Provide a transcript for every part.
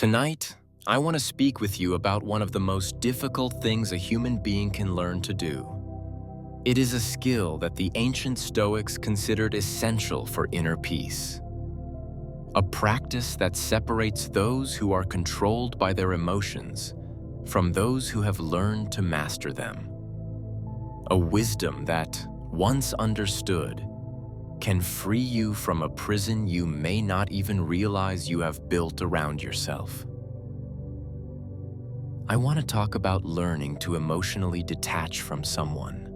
Tonight, I want to speak with you about one of the most difficult things a human being can learn to do. It is a skill that the ancient Stoics considered essential for inner peace. A practice that separates those who are controlled by their emotions from those who have learned to master them. A wisdom that, once understood, can free you from a prison you may not even realize you have built around yourself. I want to talk about learning to emotionally detach from someone.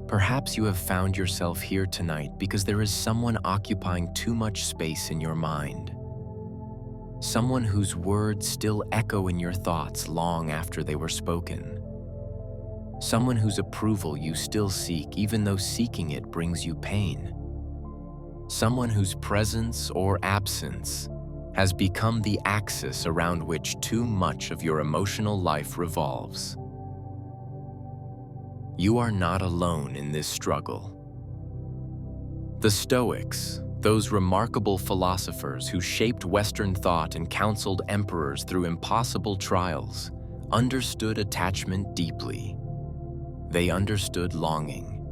Perhaps you have found yourself here tonight because there is someone occupying too much space in your mind. Someone whose words still echo in your thoughts long after they were spoken. Someone whose approval you still seek even though seeking it brings you pain. Someone whose presence or absence has become the axis around which too much of your emotional life revolves. You are not alone in this struggle. The Stoics, those remarkable philosophers who shaped Western thought and counseled emperors through impossible trials, understood attachment deeply. They understood longing.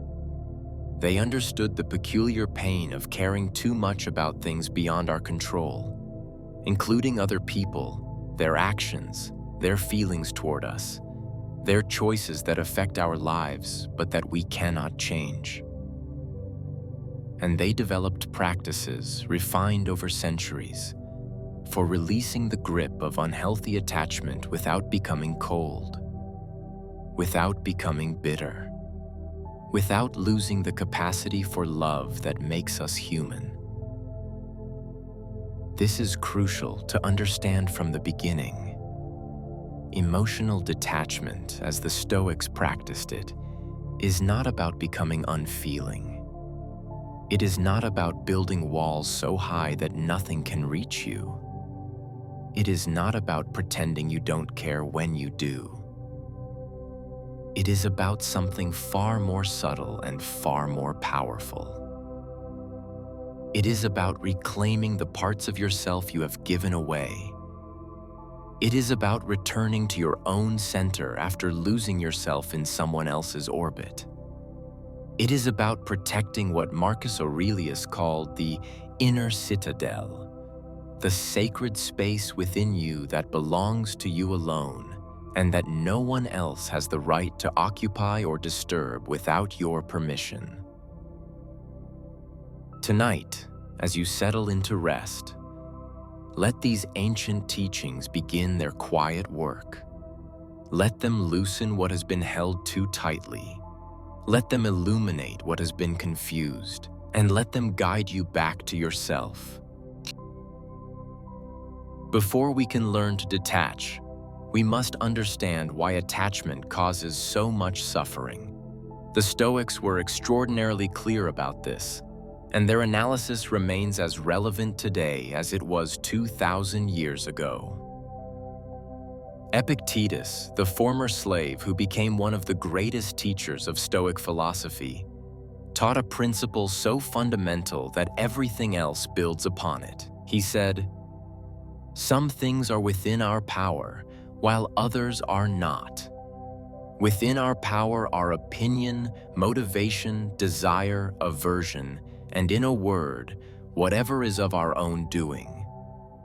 They understood the peculiar pain of caring too much about things beyond our control, including other people, their actions, their feelings toward us, their choices that affect our lives but that we cannot change. And they developed practices refined over centuries for releasing the grip of unhealthy attachment without becoming cold, without becoming bitter, without losing the capacity for love that makes us human. This is crucial to understand from the beginning. Emotional detachment, as the Stoics practiced it, is not about becoming unfeeling. It is not about building walls so high that nothing can reach you. It is not about pretending you don't care when you do. It is about something far more subtle and far more powerful. It is about reclaiming the parts of yourself you have given away. It is about returning to your own center after losing yourself in someone else's orbit. It is about protecting what Marcus Aurelius called the inner citadel, the sacred space within you that belongs to you alone, and that no one else has the right to occupy or disturb without your permission. Tonight, as you settle into rest, let these ancient teachings begin their quiet work. Let them loosen what has been held too tightly. Let them illuminate what has been confused, and let them guide you back to yourself. Before we can learn to detach, we must understand why attachment causes so much suffering. The Stoics were extraordinarily clear about this, and their analysis remains as relevant today as it was 2,000 years ago. Epictetus, the former slave who became one of the greatest teachers of Stoic philosophy, taught a principle so fundamental that everything else builds upon it. He said, "Some things are within our power, while others are not. Within our power are opinion, motivation, desire, aversion, and in a word, whatever is of our own doing.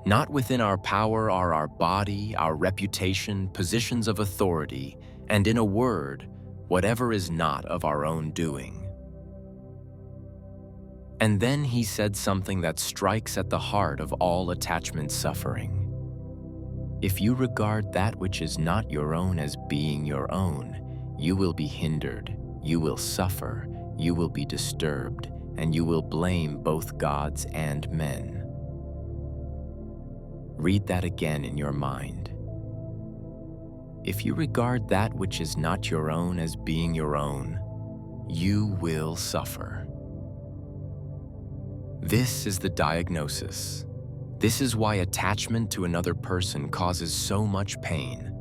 Not within our power are our body, our reputation, positions of authority, and in a word, whatever is not of our own doing." And then he said something that strikes at the heart of all attachment suffering. If you regard that which is not your own as being your own, you will be hindered, you will suffer, you will be disturbed, and you will blame both gods and men. Read that again in your mind. If you regard that which is not your own as being your own, you will suffer. This is the diagnosis. This is why attachment to another person causes so much pain.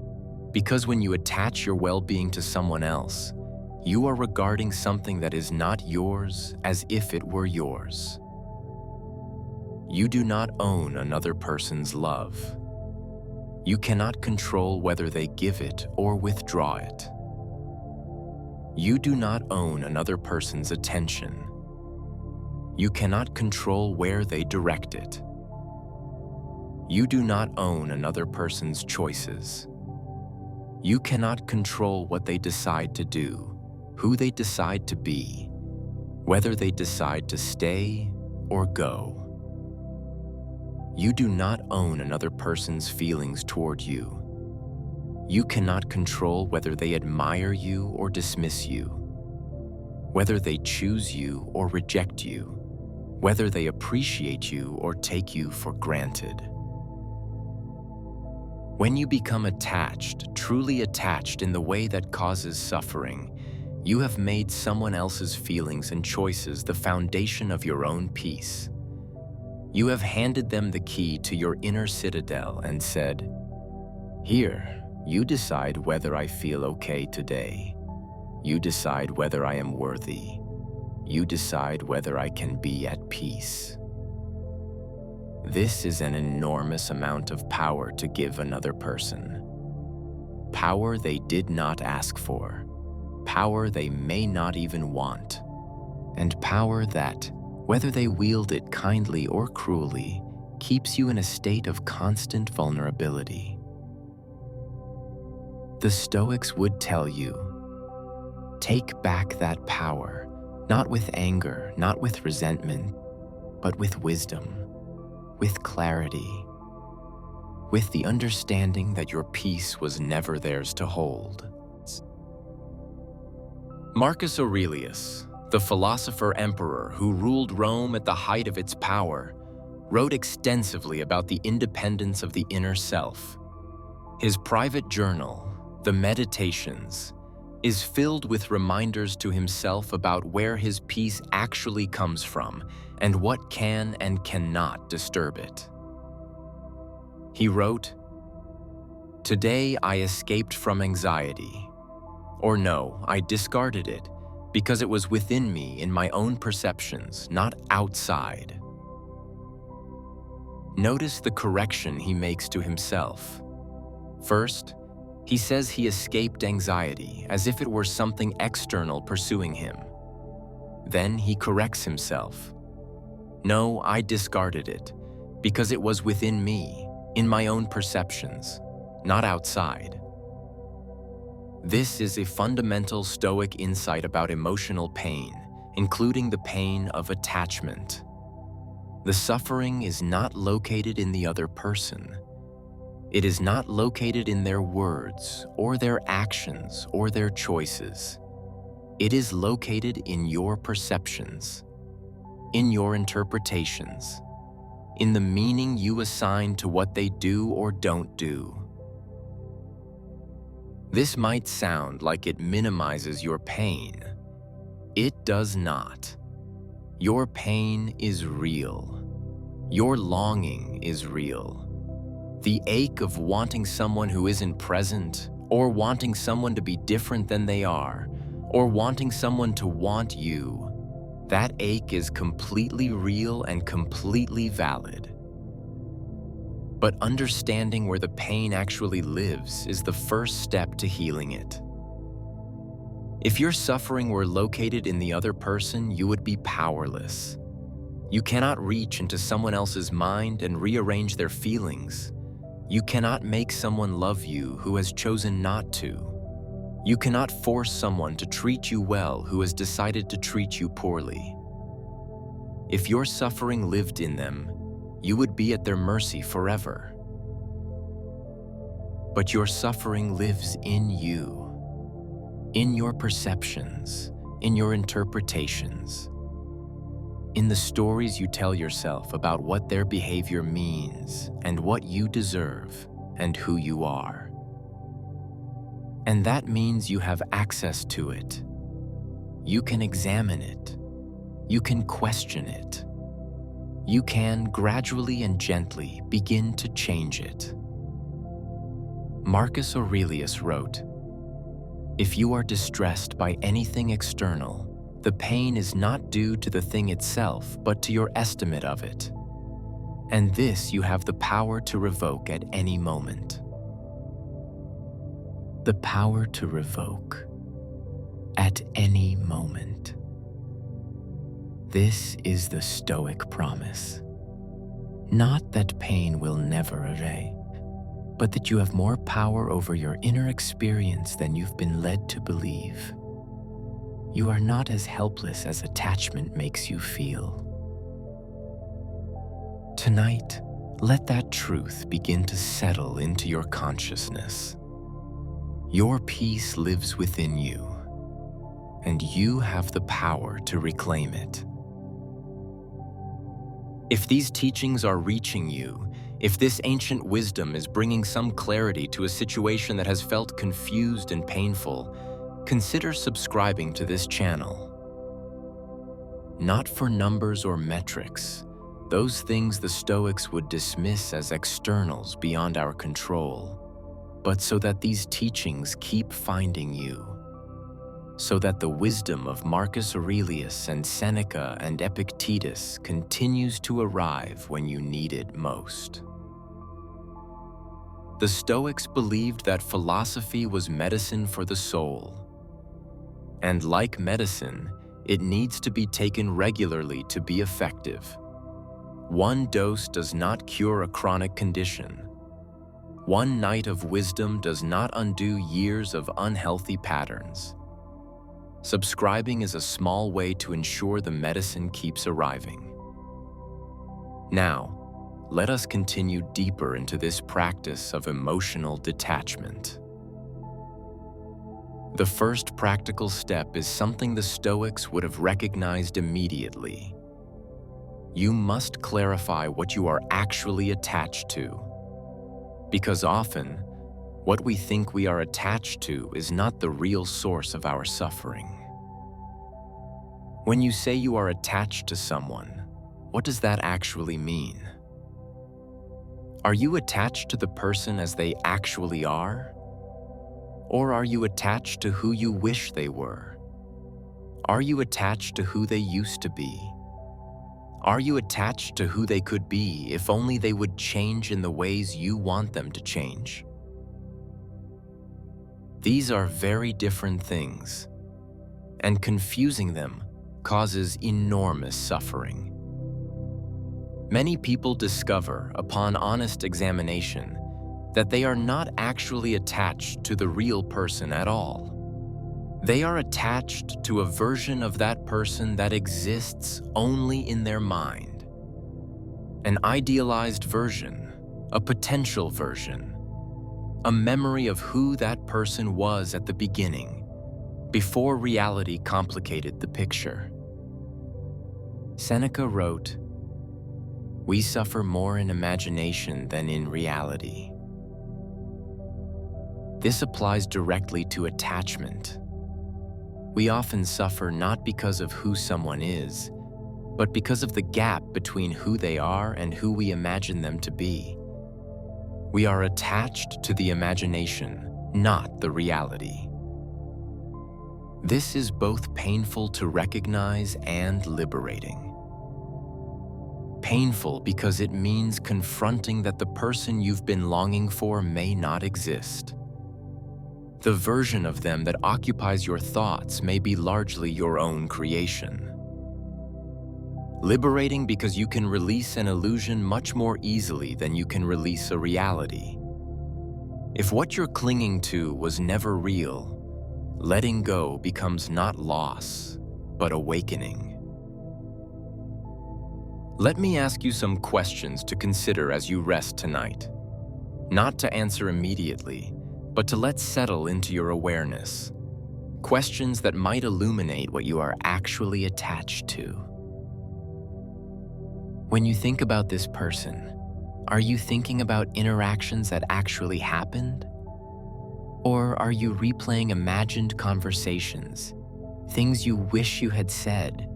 Because when you attach your well-being to someone else, you are regarding something that is not yours as if it were yours. You do not own another person's love. You cannot control whether they give it or withdraw it. You do not own another person's attention. You cannot control where they direct it. You do not own another person's choices. You cannot control what they decide to do, who they decide to be, whether they decide to stay or go. You do not own another person's feelings toward you. You cannot control whether they admire you or dismiss you, whether they choose you or reject you, whether they appreciate you or take you for granted. When you become attached, truly attached in the way that causes suffering, you have made someone else's feelings and choices the foundation of your own peace. You have handed them the key to your inner citadel and said, "Here, you decide whether I feel okay today. You decide whether I am worthy. You decide whether I can be at peace." This is an enormous amount of power to give another person. Power they did not ask for, power they may not even want, and power that, whether they wield it kindly or cruelly, keeps you in a state of constant vulnerability. The Stoics would tell you, take back that power, not with anger, not with resentment, but with wisdom, with clarity, with the understanding that your peace was never theirs to hold. Marcus Aurelius, the philosopher-emperor who ruled Rome at the height of its power, wrote extensively about the independence of the inner self. His private journal, the Meditations, is filled with reminders to himself about where his peace actually comes from and what can and cannot disturb it. He wrote, "Today I escaped from anxiety. Or no, I discarded it because it was within me in my own perceptions, not outside." Notice the correction he makes to himself. First, he says he escaped anxiety as if it were something external pursuing him. Then he corrects himself. No, I discarded it because it was within me, in my own perceptions, not outside. This is a fundamental Stoic insight about emotional pain, including the pain of attachment. The suffering is not located in the other person. It is not located in their words or their actions or their choices. It is located in your perceptions, in your interpretations, in the meaning you assign to what they do or don't do. This might sound like it minimizes your pain. It does not. Your pain is real. Your longing is real. The ache of wanting someone who isn't present, or wanting someone to be different than they are, or wanting someone to want you, that ache is completely real and completely valid. But understanding where the pain actually lives is the first step to healing it. If your suffering were located in the other person, you would be powerless. You cannot reach into someone else's mind and rearrange their feelings. You cannot make someone love you who has chosen not to. You cannot force someone to treat you well who has decided to treat you poorly. If your suffering lived in them, you would be at their mercy forever. But your suffering lives in you, in your perceptions, in your interpretations, in the stories you tell yourself about what their behavior means and what you deserve and who you are. And that means you have access to it. You can examine it. You can question it. You can gradually and gently begin to change it. Marcus Aurelius wrote, "If you are distressed by anything external, the pain is not due to the thing itself, but to your estimate of it. And this you have the power to revoke at any moment. The power to revoke at any moment. This is the Stoic promise. Not that pain will never erase, but that you have more power over your inner experience than you've been led to believe. You are not as helpless as attachment makes you feel. Tonight, let that truth begin to settle into your consciousness. Your peace lives within you, and you have the power to reclaim it. If these teachings are reaching you, if this ancient wisdom is bringing some clarity to a situation that has felt confused and painful, consider subscribing to this channel. Not for numbers or metrics, those things the Stoics would dismiss as externals beyond our control, but so that these teachings keep finding you, so that the wisdom of Marcus Aurelius and Seneca and Epictetus continues to arrive when you need it most. The Stoics believed that philosophy was medicine for the soul. And like medicine, it needs to be taken regularly to be effective. One dose does not cure a chronic condition. One night of wisdom does not undo years of unhealthy patterns. Subscribing is a small way to ensure the medicine keeps arriving. Now, let us continue deeper into this practice of emotional detachment. The first practical step is something the Stoics would have recognized immediately. You must clarify what you are actually attached to. Because often, what we think we are attached to is not the real source of our suffering. When you say you are attached to someone, what does that actually mean? Are you attached to the person as they actually are? Or are you attached to who you wish they were? Are you attached to who they used to be? Are you attached to who they could be if only they would change in the ways you want them to change? These are very different things, and confusing them causes enormous suffering. Many people discover, upon honest examination, that they are not actually attached to the real person at all. They are attached to a version of that person that exists only in their mind. An idealized version, a potential version, a memory of who that person was at the beginning, before reality complicated the picture. Seneca wrote, "We suffer more in imagination than in reality." This applies directly to attachment. We often suffer not because of who someone is, but because of the gap between who they are and who we imagine them to be. We are attached to the imagination, not the reality. This is both painful to recognize and liberating. Painful because it means confronting that the person you've been longing for may not exist. The version of them that occupies your thoughts may be largely your own creation. Liberating because you can release an illusion much more easily than you can release a reality. If what you're clinging to was never real, letting go becomes not loss, but awakening. Let me ask you some questions to consider as you rest tonight. Not to answer immediately, but to let settle into your awareness. Questions that might illuminate what you are actually attached to. When you think about this person, are you thinking about interactions that actually happened? Or are you replaying imagined conversations, things you wish you had said,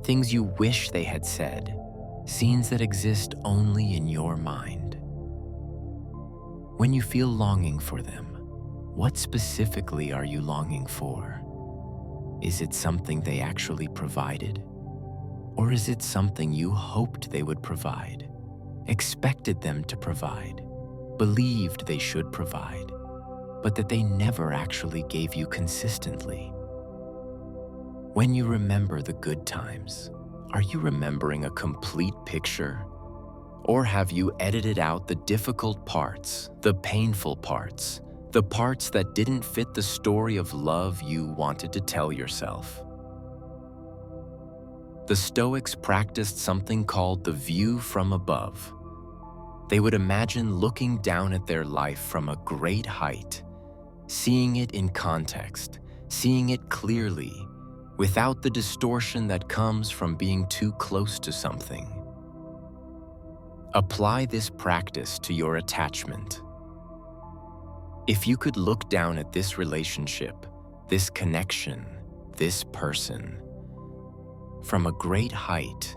things you wish they had said, scenes that exist only in your mind? When you feel longing for them, what specifically are you longing for? Is it something they actually provided? Or is it something you hoped they would provide, expected them to provide, believed they should provide, but that they never actually gave you consistently. When you remember the good times, are you remembering a complete picture? Or have you edited out the difficult parts, the painful parts, the parts that didn't fit the story of love you wanted to tell yourself? The Stoics practiced something called the view from above. They would imagine looking down at their life from a great height, seeing it in context, seeing it clearly, without the distortion that comes from being too close to something. Apply this practice to your attachment. If you could look down at this relationship, this connection, this person, from a great height,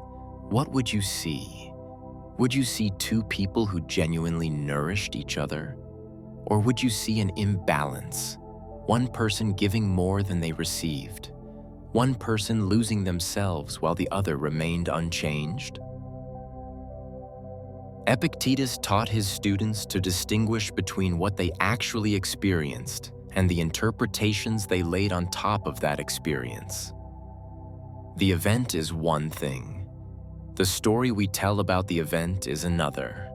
what would you see? Would you see two people who genuinely nourished each other? Or would you see an imbalance, one person giving more than they received, one person losing themselves while the other remained unchanged? Epictetus taught his students to distinguish between what they actually experienced and the interpretations they laid on top of that experience. The event is one thing. The story we tell about the event is another.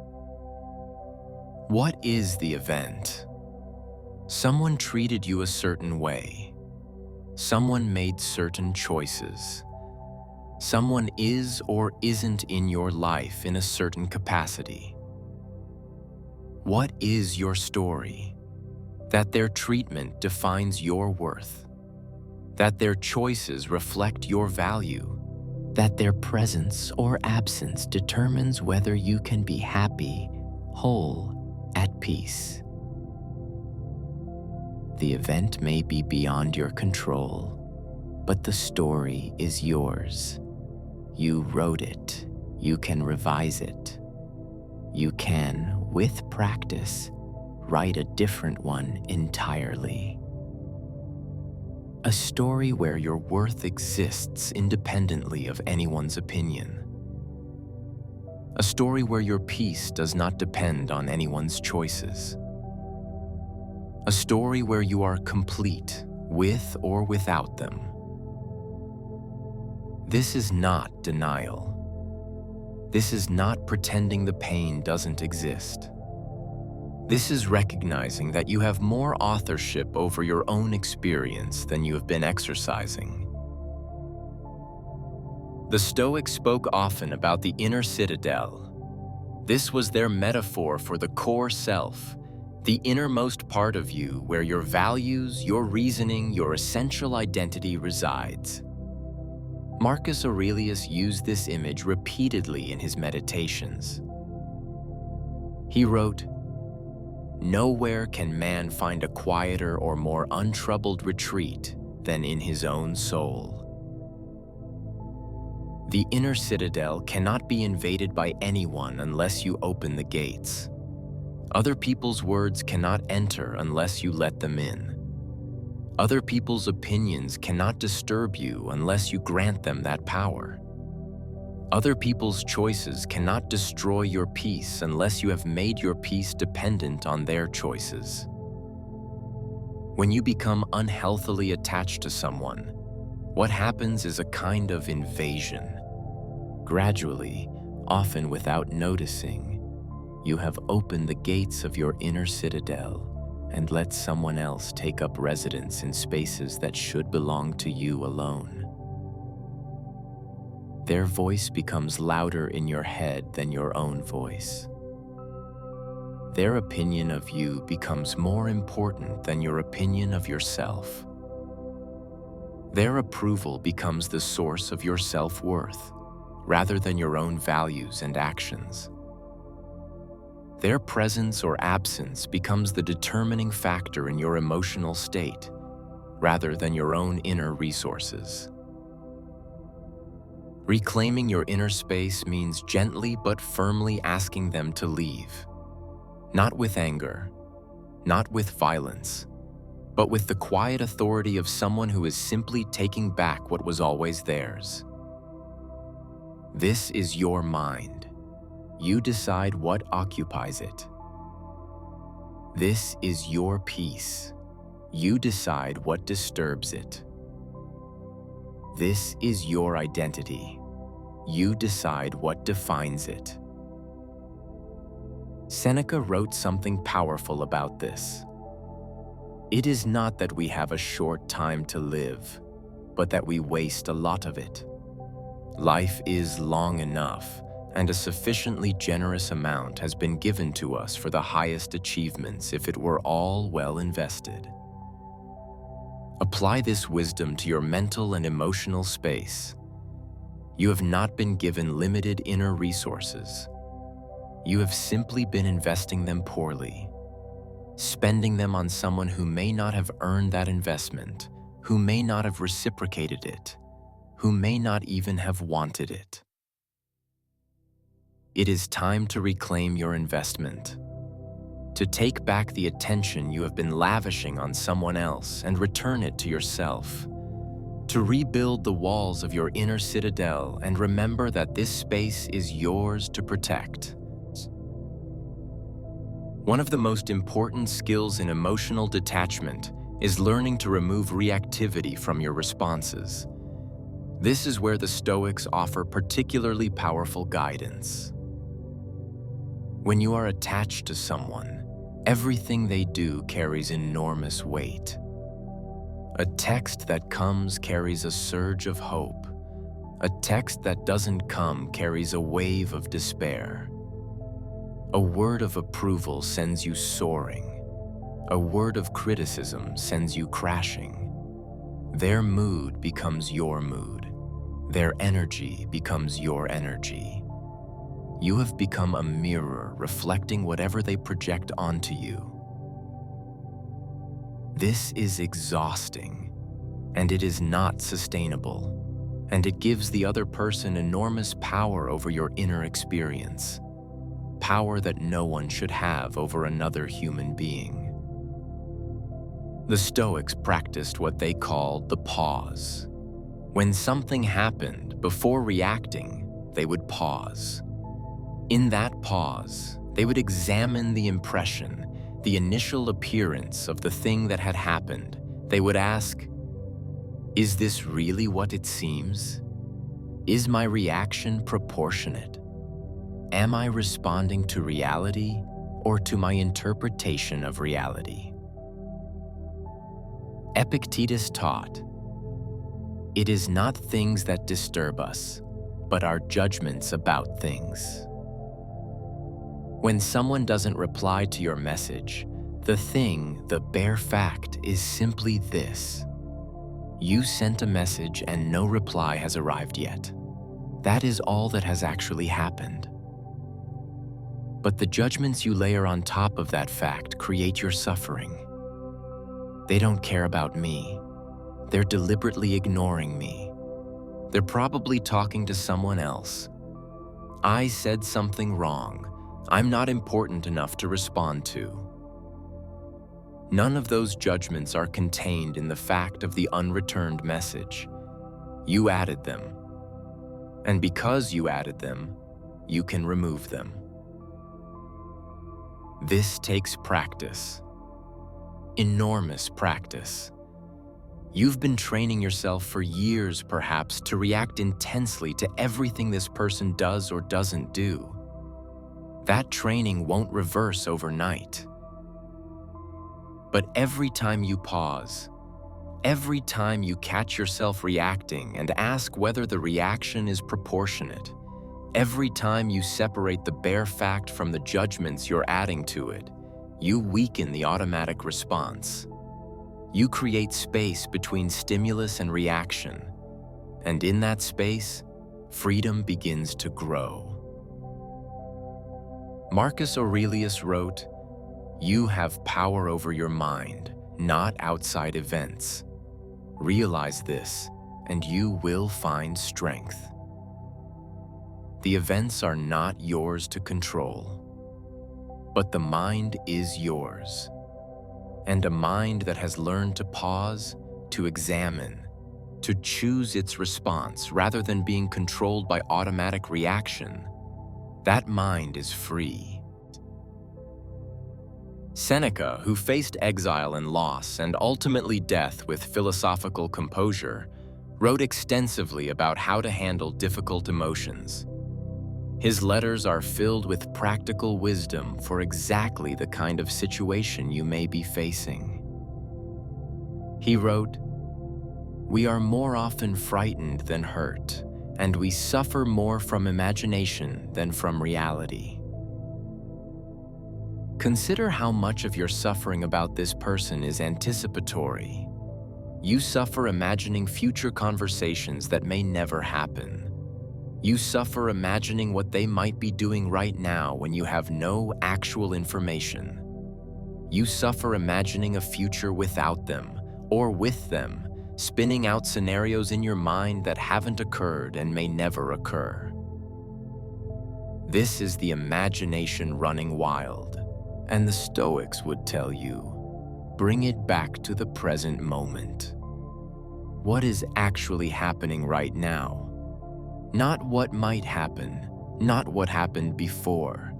What is the event? Someone treated you a certain way. Someone made certain choices. Someone is or isn't in your life in a certain capacity. What is your story? That their treatment defines your worth. That their choices reflect your value. That their presence or absence determines whether you can be happy, whole, at peace. The event may be beyond your control, but the story is yours. You wrote it. You can revise it. You can, with practice, write a different one entirely. A story where your worth exists independently of anyone's opinion. A story where your peace does not depend on anyone's choices. A story where you are complete, with or without them. This is not denial. This is not pretending the pain doesn't exist. This is recognizing that you have more authorship over your own experience than you have been exercising. The Stoics spoke often about the inner citadel. This was their metaphor for the core self, the innermost part of you where your values, your reasoning, your essential identity resides. Marcus Aurelius used this image repeatedly in his meditations. He wrote, "Nowhere can man find a quieter or more untroubled retreat than in his own soul." The inner citadel cannot be invaded by anyone unless you open the gates. Other people's words cannot enter unless you let them in. Other people's opinions cannot disturb you unless you grant them that power. Other people's choices cannot destroy your peace unless you have made your peace dependent on their choices. When you become unhealthily attached to someone, what happens is a kind of invasion. Gradually, often without noticing, you have opened the gates of your inner citadel and let someone else take up residence in spaces that should belong to you alone. Their voice becomes louder in your head than your own voice. Their opinion of you becomes more important than your opinion of yourself. Their approval becomes the source of your self-worth, rather than your own values and actions. Their presence or absence becomes the determining factor in your emotional state, rather than your own inner resources. Reclaiming your inner space means gently but firmly asking them to leave, not with anger, not with violence, but with the quiet authority of someone who is simply taking back what was always theirs. This is your mind. You decide what occupies it. This is your peace. You decide what disturbs it. This is your identity. You decide what defines it. Seneca wrote something powerful about this. It is not that we have a short time to live, but that we waste a lot of it. Life is long enough, and a sufficiently generous amount has been given to us for the highest achievements if it were all well invested. Apply this wisdom to your mental and emotional space. You have not been given limited inner resources. You have simply been investing them poorly, spending them on someone who may not have earned that investment, who may not have reciprocated it, who may not even have wanted it. It is time to reclaim your investment, to take back the attention you have been lavishing on someone else and return it to yourself, to rebuild the walls of your inner citadel and remember that this space is yours to protect. One of the most important skills in emotional detachment is learning to remove reactivity from your responses. This is where the Stoics offer particularly powerful guidance. When you are attached to someone, everything they do carries enormous weight. A text that comes carries a surge of hope. A text that doesn't come carries a wave of despair. A word of approval sends you soaring. A word of criticism sends you crashing. Their mood becomes your mood. Their energy becomes your energy. You have become a mirror reflecting whatever they project onto you. This is exhausting, and it is not sustainable, and it gives the other person enormous power over your inner experience. Power that no one should have over another human being. The Stoics practiced what they called the pause. When something happened, before reacting, they would pause. In that pause, they would examine the impression, the initial appearance of the thing that had happened. They would ask, is this really what it seems? Is my reaction proportionate? Am I responding to reality or to my interpretation of reality? Epictetus taught, it is not things that disturb us, but our judgments about things. When someone doesn't reply to your message, the thing, the bare fact, is simply this. You sent a message and no reply has arrived yet. That is all that has actually happened. But the judgments you layer on top of that fact create your suffering. They don't care about me. They're deliberately ignoring me. They're probably talking to someone else. I said something wrong. I'm not important enough to respond to. None of those judgments are contained in the fact of the unreturned message. You added them. And because you added them, you can remove them. This takes practice. Enormous practice. You've been training yourself for years, perhaps, to react intensely to everything this person does or doesn't do. That training won't reverse overnight. But every time you pause, every time you catch yourself reacting and ask whether the reaction is proportionate, every time you separate the bare fact from the judgments you're adding to it, you weaken the automatic response. You create space between stimulus and reaction, and in that space, freedom begins to grow. Marcus Aurelius wrote, "You have power over your mind, not outside events. Realize this, and you will find strength." The events are not yours to control, but the mind is yours. And a mind that has learned to pause, to examine, to choose its response rather than being controlled by automatic reaction, That mind is free. Seneca, who faced exile and loss and ultimately death with philosophical composure, wrote extensively about how to handle difficult emotions. His letters are filled with practical wisdom for exactly the kind of situation you may be facing. He wrote, "We are more often frightened than hurt, and we suffer more from imagination than from reality." Consider how much of your suffering about this person is anticipatory. You suffer imagining future conversations that may never happen. You suffer imagining what they might be doing right now when you have no actual information. You suffer imagining a future without them, or with them, spinning out scenarios in your mind that haven't occurred and may never occur. This is the imagination running wild, and the Stoics would tell you, bring it back to the present moment. What is actually happening right now? Not what might happen, not what happened before,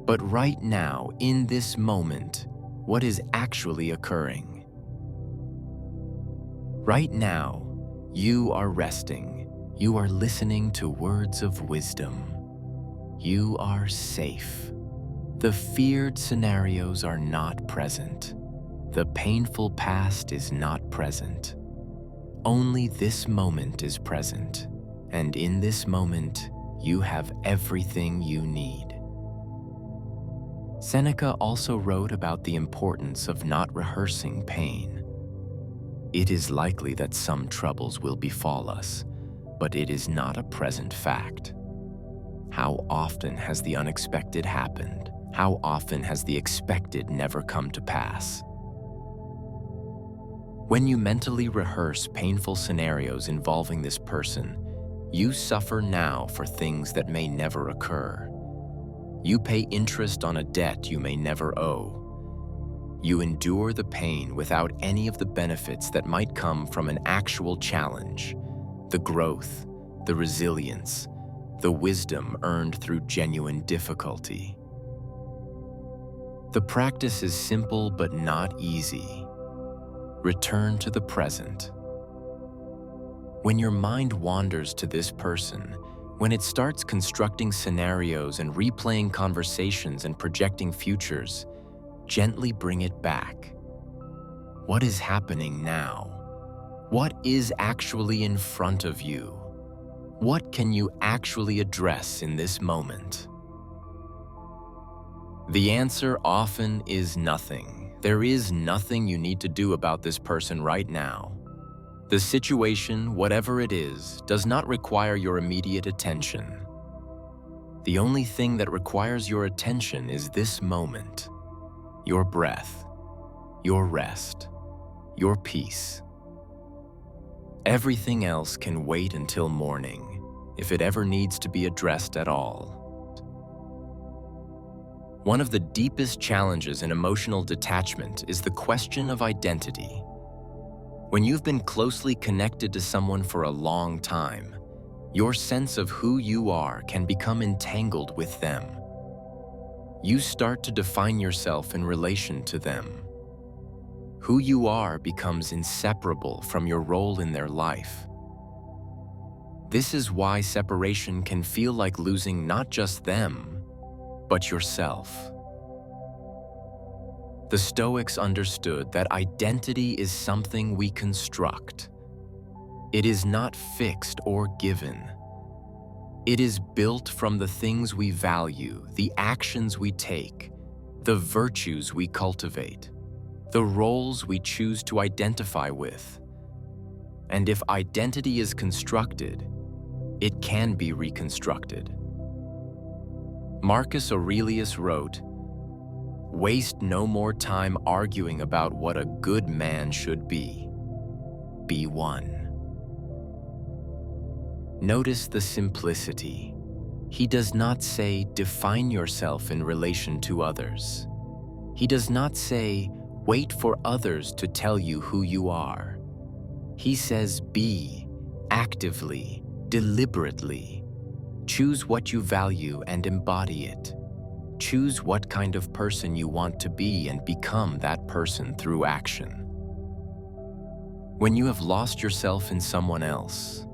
but right now, in this moment, what is actually occurring. Right now, you are resting. You are listening to words of wisdom. You are safe. The feared scenarios are not present. The painful past is not present. Only this moment is present, and in this moment, you have everything you need. Seneca also wrote about the importance of not rehearsing pain. It is likely that some troubles will befall us, but it is not a present fact. How often has the unexpected happened? How often has the expected never come to pass? When you mentally rehearse painful scenarios involving this person, you suffer now for things that may never occur. You pay interest on a debt you may never owe. You endure the pain without any of the benefits that might come from an actual challenge, the growth, the resilience, the wisdom earned through genuine difficulty. The practice is simple but not easy. Return to the present. When your mind wanders to this person, when it starts constructing scenarios and replaying conversations and projecting futures, gently bring it back. What is happening now? What is actually in front of you? What can you actually address in this moment? The answer often is nothing. There is nothing you need to do about this person right now. The situation, whatever it is, does not require your immediate attention. The only thing that requires your attention is this moment, your breath, your rest, your peace. Everything else can wait until morning, if it ever needs to be addressed at all. One of the deepest challenges in emotional detachment is the question of identity. When you've been closely connected to someone for a long time, your sense of who you are can become entangled with them. You start to define yourself in relation to them. Who you are becomes inseparable from your role in their life. This is why separation can feel like losing not just them, but yourself. The Stoics understood that identity is something we construct. It is not fixed or given. It is built from the things we value, the actions we take, the virtues we cultivate, the roles we choose to identify with. And if identity is constructed, it can be reconstructed. Marcus Aurelius wrote, "Waste no more time arguing about what a good man should be. Be one." Notice the simplicity. He does not say, define yourself in relation to others. He does not say, wait for others to tell you who you are. He says, be, actively, deliberately. Choose what you value and embody it. Choose what kind of person you want to be and become that person through action. When you have lost yourself in someone else,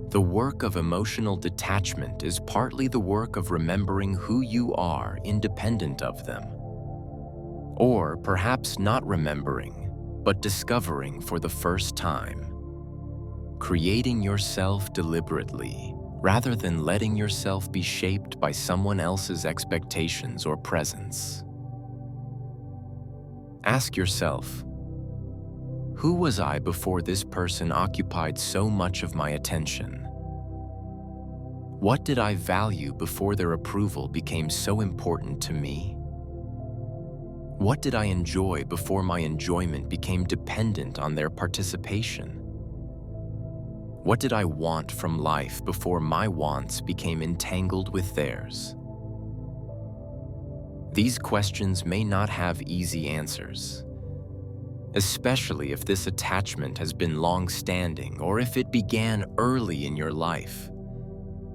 the work of emotional detachment is partly the work of remembering who you are independent of them. Or perhaps not remembering, but discovering for the first time. Creating yourself deliberately, rather than letting yourself be shaped by someone else's expectations or presence. Ask yourself, who was I before this person occupied so much of my attention? What did I value before their approval became so important to me? What did I enjoy before my enjoyment became dependent on their participation? What did I want from life before my wants became entangled with theirs? These questions may not have easy answers, especially if this attachment has been long-standing or if it began early in your life.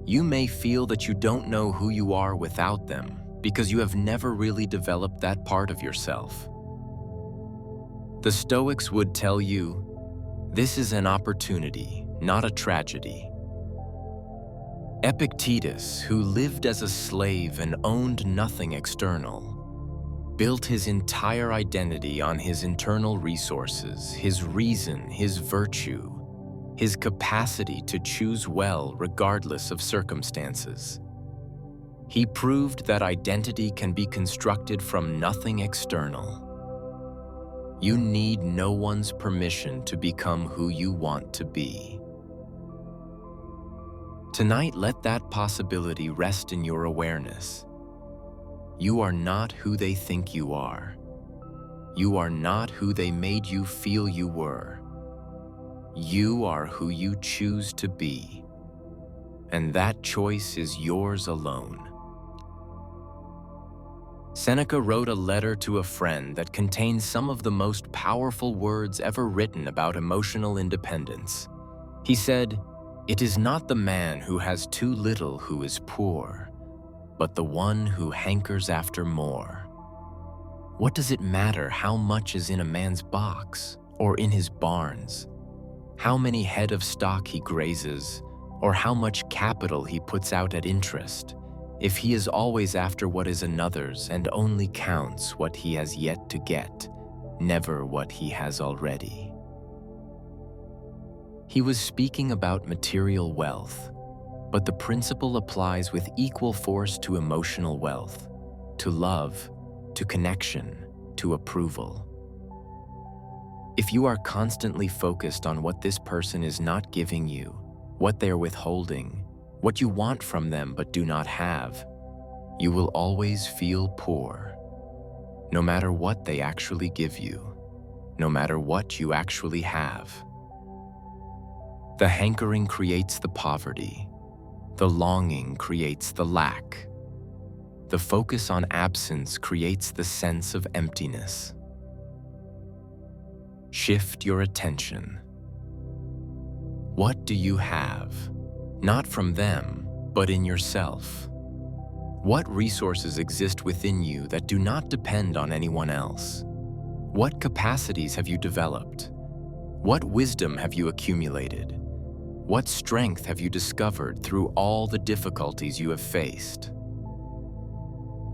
You may feel that you don't know who you are without them because you have never really developed that part of yourself. The Stoics would tell you, this is an opportunity, not a tragedy. Epictetus, who lived as a slave and owned nothing external, built his entire identity on his internal resources, his reason, his virtue, his capacity to choose well regardless of circumstances. He proved that identity can be constructed from nothing external. You need no one's permission to become who you want to be. Tonight, let that possibility rest in your awareness. You are not who they think you are. You are not who they made you feel you were. You are who you choose to be, and that choice is yours alone. Seneca wrote a letter to a friend that contains some of the most powerful words ever written about emotional independence. He said, "It is not the man who has too little who is poor, but the one who hankers after more." What does it matter how much is in a man's box or in his barns? How many head of stock he grazes, or how much capital he puts out at interest, if he is always after what is another's and only counts what he has yet to get, never what he has already? He was speaking about material wealth, but the principle applies with equal force to emotional wealth, to love, to connection, to approval. If you are constantly focused on what this person is not giving you, what they are withholding, what you want from them but do not have, you will always feel poor, no matter what they actually give you, no matter what you actually have. The hankering creates the poverty. The longing creates the lack. The focus on absence creates the sense of emptiness. Shift your attention. What do you have? Not from them, but in yourself. What resources exist within you that do not depend on anyone else? What capacities have you developed? What wisdom have you accumulated? What strength have you discovered through all the difficulties you have faced?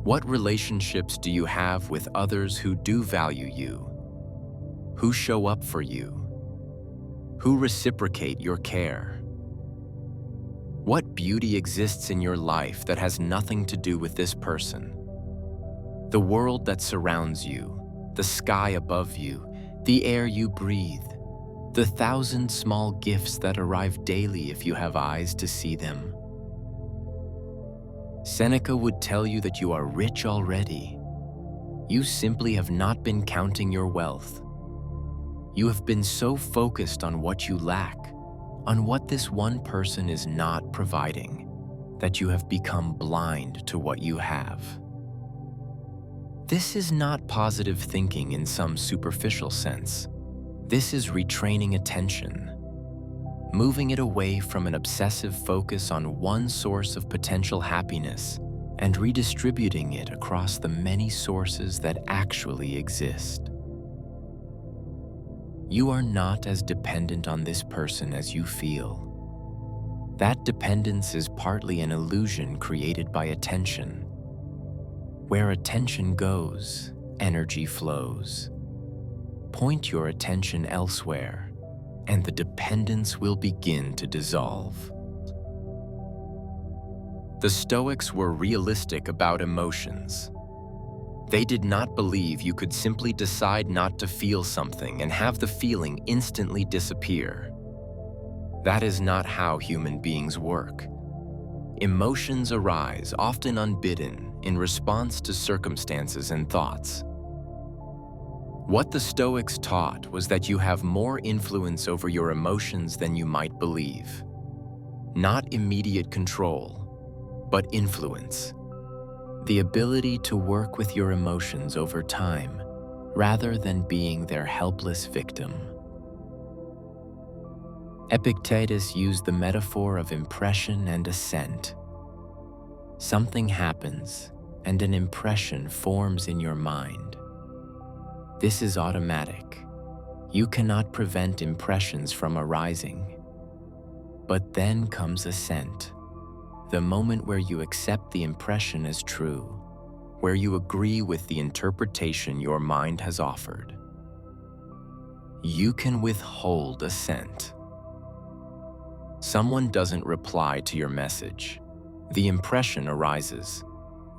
What relationships do you have with others who do value you? Who show up for you? Who reciprocate your care? What beauty exists in your life that has nothing to do with this person? The world that surrounds you, the sky above you, the air you breathe, the 1,000 small gifts that arrive daily if you have eyes to see them. Seneca would tell you that you are rich already. You simply have not been counting your wealth. You have been so focused on what you lack, on what this one person is not providing, that you have become blind to what you have. This is not positive thinking in some superficial sense. This is retraining attention. moving it away from an obsessive focus on one source of potential happiness and redistributing it across the many sources that actually exist. You are not as dependent on this person as you feel. That dependence is partly an illusion created by attention. Where attention goes, energy flows. Point your attention elsewhere, and the dependence will begin to dissolve. The Stoics were realistic about emotions. They did not believe you could simply decide not to feel something and have the feeling instantly disappear. That is not how human beings work. Emotions arise, often unbidden, in response to circumstances and thoughts. What the Stoics taught was that you have more influence over your emotions than you might believe. Not immediate control, but influence. The ability to work with your emotions over time, rather than being their helpless victim. Epictetus used the metaphor of impression and ascent. Something happens, and an impression forms in your mind. This is automatic. You cannot prevent impressions from arising. But then comes ascent, the moment where you accept the impression as true, where you agree with the interpretation your mind has offered. You can withhold assent. Someone doesn't reply to your message. The impression arises.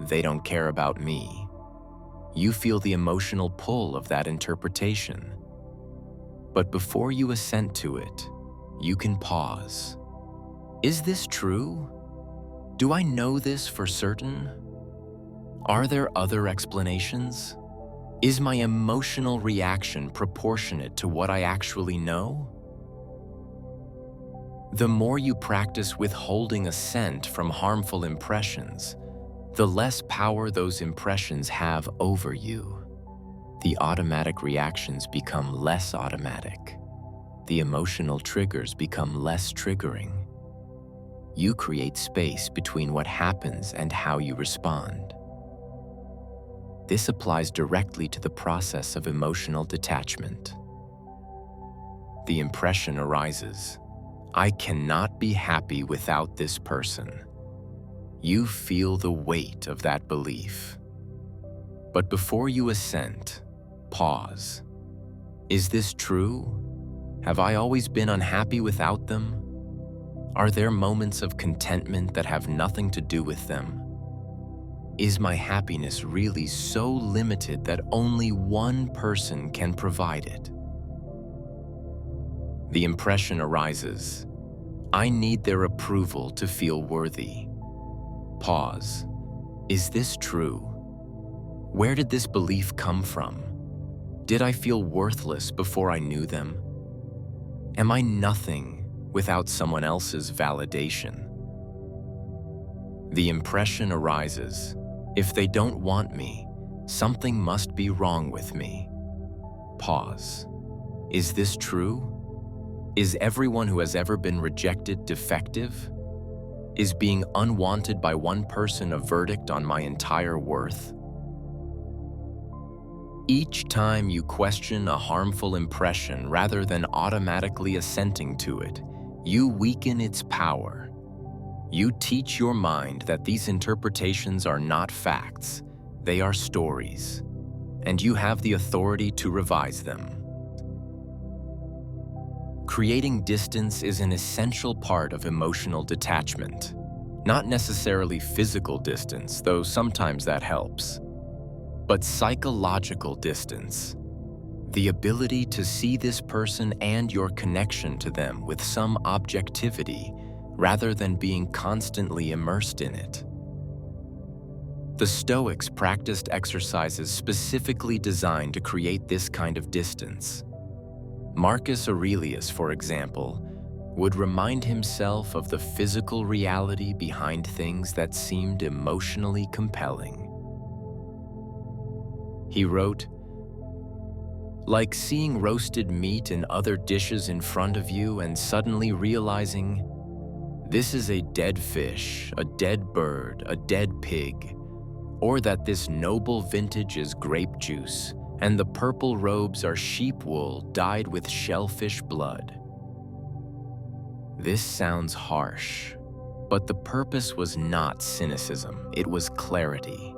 They don't care about me. You feel the emotional pull of that interpretation. But before you assent to it, you can pause. Is this true? Do I know this for certain? Are there other explanations? Is my emotional reaction proportionate to what I actually know? The more you practice withholding assent from harmful impressions, the less power those impressions have over you. The automatic reactions become less automatic. The emotional triggers become less triggering. You create space between what happens and how you respond. This applies directly to the process of emotional detachment. The impression arises. I cannot be happy without this person. You feel the weight of that belief. But before you assent, pause. Is this true? Have I always been unhappy without them? Are there moments of contentment that have nothing to do with them? Is my happiness really so limited that only one person can provide it? The impression arises. I need their approval to feel worthy. Pause. Is this true? Where did this belief come from? Did I feel worthless before I knew them? Am I nothing without someone else's validation? The impression arises. If they don't want me, something must be wrong with me. Pause. Is this true? Is everyone who has ever been rejected defective? Is being unwanted by one person a verdict on my entire worth? Each time you question a harmful impression rather than automatically assenting to it, you weaken its power. You teach your mind that these interpretations are not facts, they are stories, and you have the authority to revise them. Creating distance is an essential part of emotional detachment. Not necessarily physical distance, though sometimes that helps, but psychological distance. The ability to see this person and your connection to them with some objectivity rather than being constantly immersed in it. The Stoics practiced exercises specifically designed to create this kind of distance. Marcus Aurelius, for example, would remind himself of the physical reality behind things that seemed emotionally compelling. He wrote, Like seeing roasted meat in other dishes in front of you and suddenly realizing this is a dead fish, a dead bird, a dead pig, or that this noble vintage is grape juice and the purple robes are sheep wool dyed with shellfish blood. This sounds harsh, but the purpose was not cynicism, it was clarity.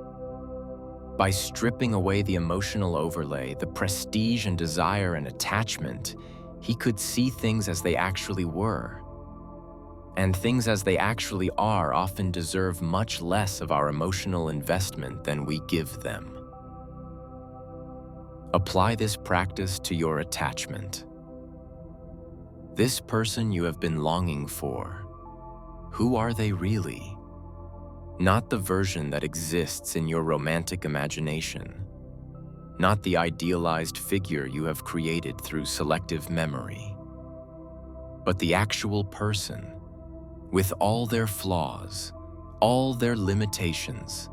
By stripping away the emotional overlay, the prestige and desire and attachment, he could see things as they actually were. And things as they actually are often deserve much less of our emotional investment than we give them. Apply this practice to your attachment. This person you have been longing for, who are they really? Not the version that exists in your romantic imagination, not the idealized figure you have created through selective memory, but the actual person, with all their flaws, all their limitations,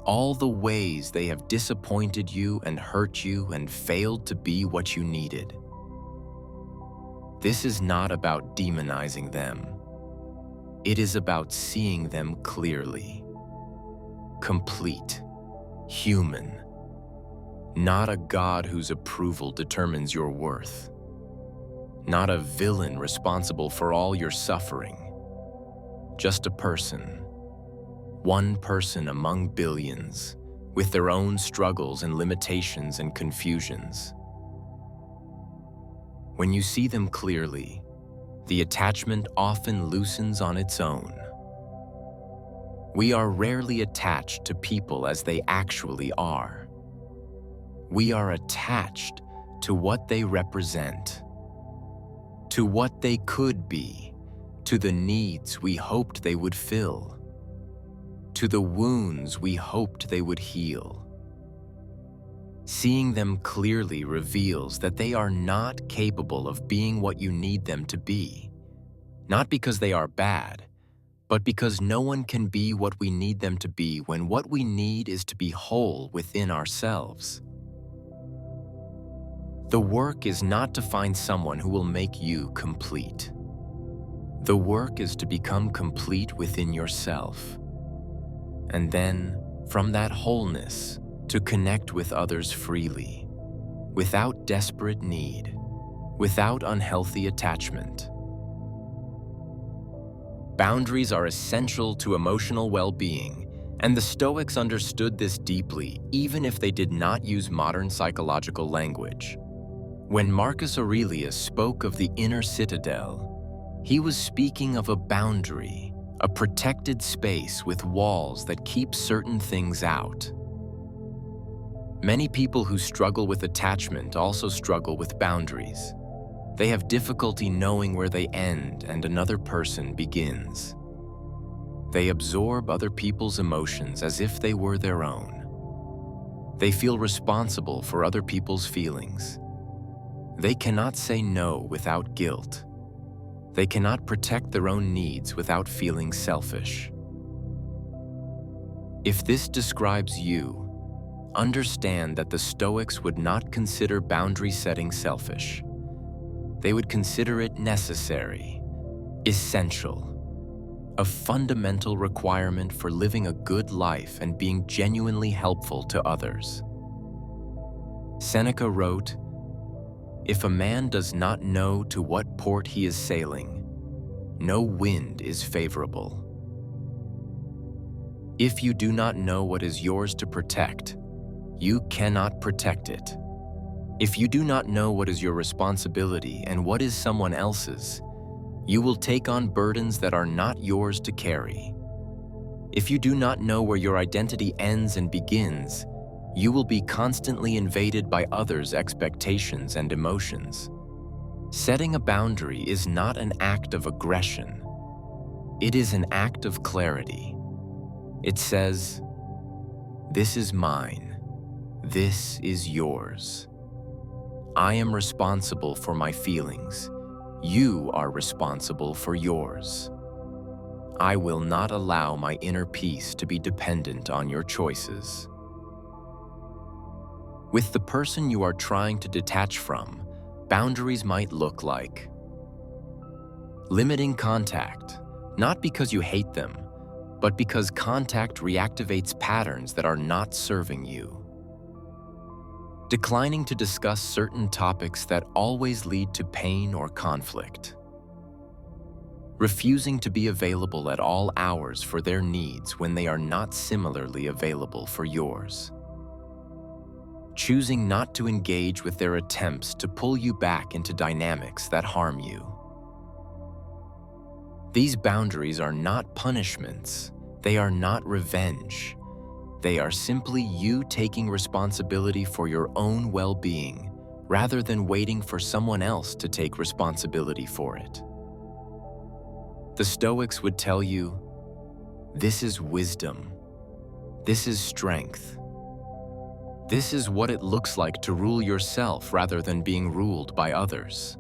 all the ways they have disappointed you and hurt you and failed to be what you needed. This is not about demonizing them. It is about seeing them clearly. Complete, human, not a god whose approval determines your worth, not a villain responsible for all your suffering, just a person, one person among billions, with their own struggles and limitations and confusions. When you see them clearly, the attachment often loosens on its own. We are rarely attached to people as they actually are. We are attached to what they represent, to what they could be, to the needs we hoped they would fill, to the wounds we hoped they would heal. Seeing them clearly reveals that they are not capable of being what you need them to be, not because they are bad, but because no one can be what we need them to be when what we need is to be whole within ourselves. The work is not to find someone who will make you complete. The work is to become complete within yourself. And then, from that wholeness, to connect with others freely, without desperate need, without unhealthy attachment. Boundaries are essential to emotional well-being, and the Stoics understood this deeply, even if they did not use modern psychological language. When Marcus Aurelius spoke of the inner citadel, he was speaking of a boundary, a protected space with walls that keep certain things out. Many people who struggle with attachment also struggle with boundaries. They have difficulty knowing where they end and another person begins. They absorb other people's emotions as if they were their own. They feel responsible for other people's feelings. They cannot say no without guilt. They cannot protect their own needs without feeling selfish. If this describes you, understand that the Stoics would not consider boundary setting selfish. They would consider it necessary, essential, a fundamental requirement for living a good life and being genuinely helpful to others. Seneca wrote, "If a man does not know to what port he is sailing, no wind is favorable." If you do not know what is yours to protect, you cannot protect it. If you do not know what is your responsibility and what is someone else's, you will take on burdens that are not yours to carry. If you do not know where your identity ends and begins, you will be constantly invaded by others' expectations and emotions. Setting a boundary is not an act of aggression. It is an act of clarity. It says, "This is mine. This is yours. I am responsible for my feelings. You are responsible for yours. I will not allow my inner peace to be dependent on your choices." With the person you are trying to detach from, boundaries might look like limiting contact, not because you hate them, but because contact reactivates patterns that are not serving you. Declining to discuss certain topics that always lead to pain or conflict. Refusing to be available at all hours for their needs when they are not similarly available for yours. Choosing not to engage with their attempts to pull you back into dynamics that harm you. These boundaries are not punishments. They are not revenge. They are simply you taking responsibility for your own well-being rather than waiting for someone else to take responsibility for it. The Stoics would tell you, this is wisdom. This is strength. This is what it looks like to rule yourself rather than being ruled by others.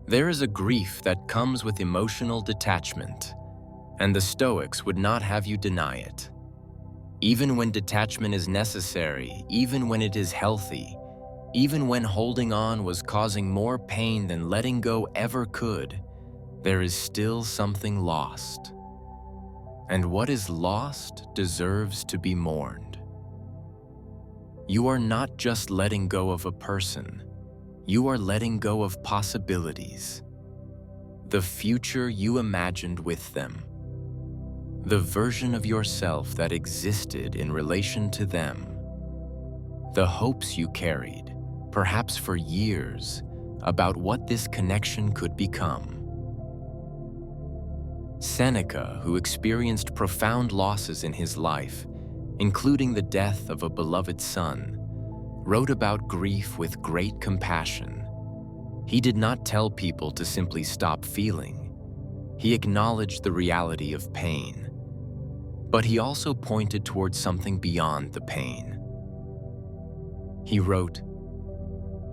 There is a grief that comes with emotional detachment, and the Stoics would not have you deny it. Even when detachment is necessary, even when it is healthy, even when holding on was causing more pain than letting go ever could, there is still something lost. And what is lost deserves to be mourned. You are not just letting go of a person, you are letting go of possibilities. The future you imagined with them. The version of yourself that existed in relation to them. The hopes you carried, perhaps for years, about what this connection could become. Seneca, who experienced profound losses in his life, including the death of a beloved son, wrote about grief with great compassion. He did not tell people to simply stop feeling. He acknowledged the reality of pain. But he also pointed towards something beyond the pain. He wrote,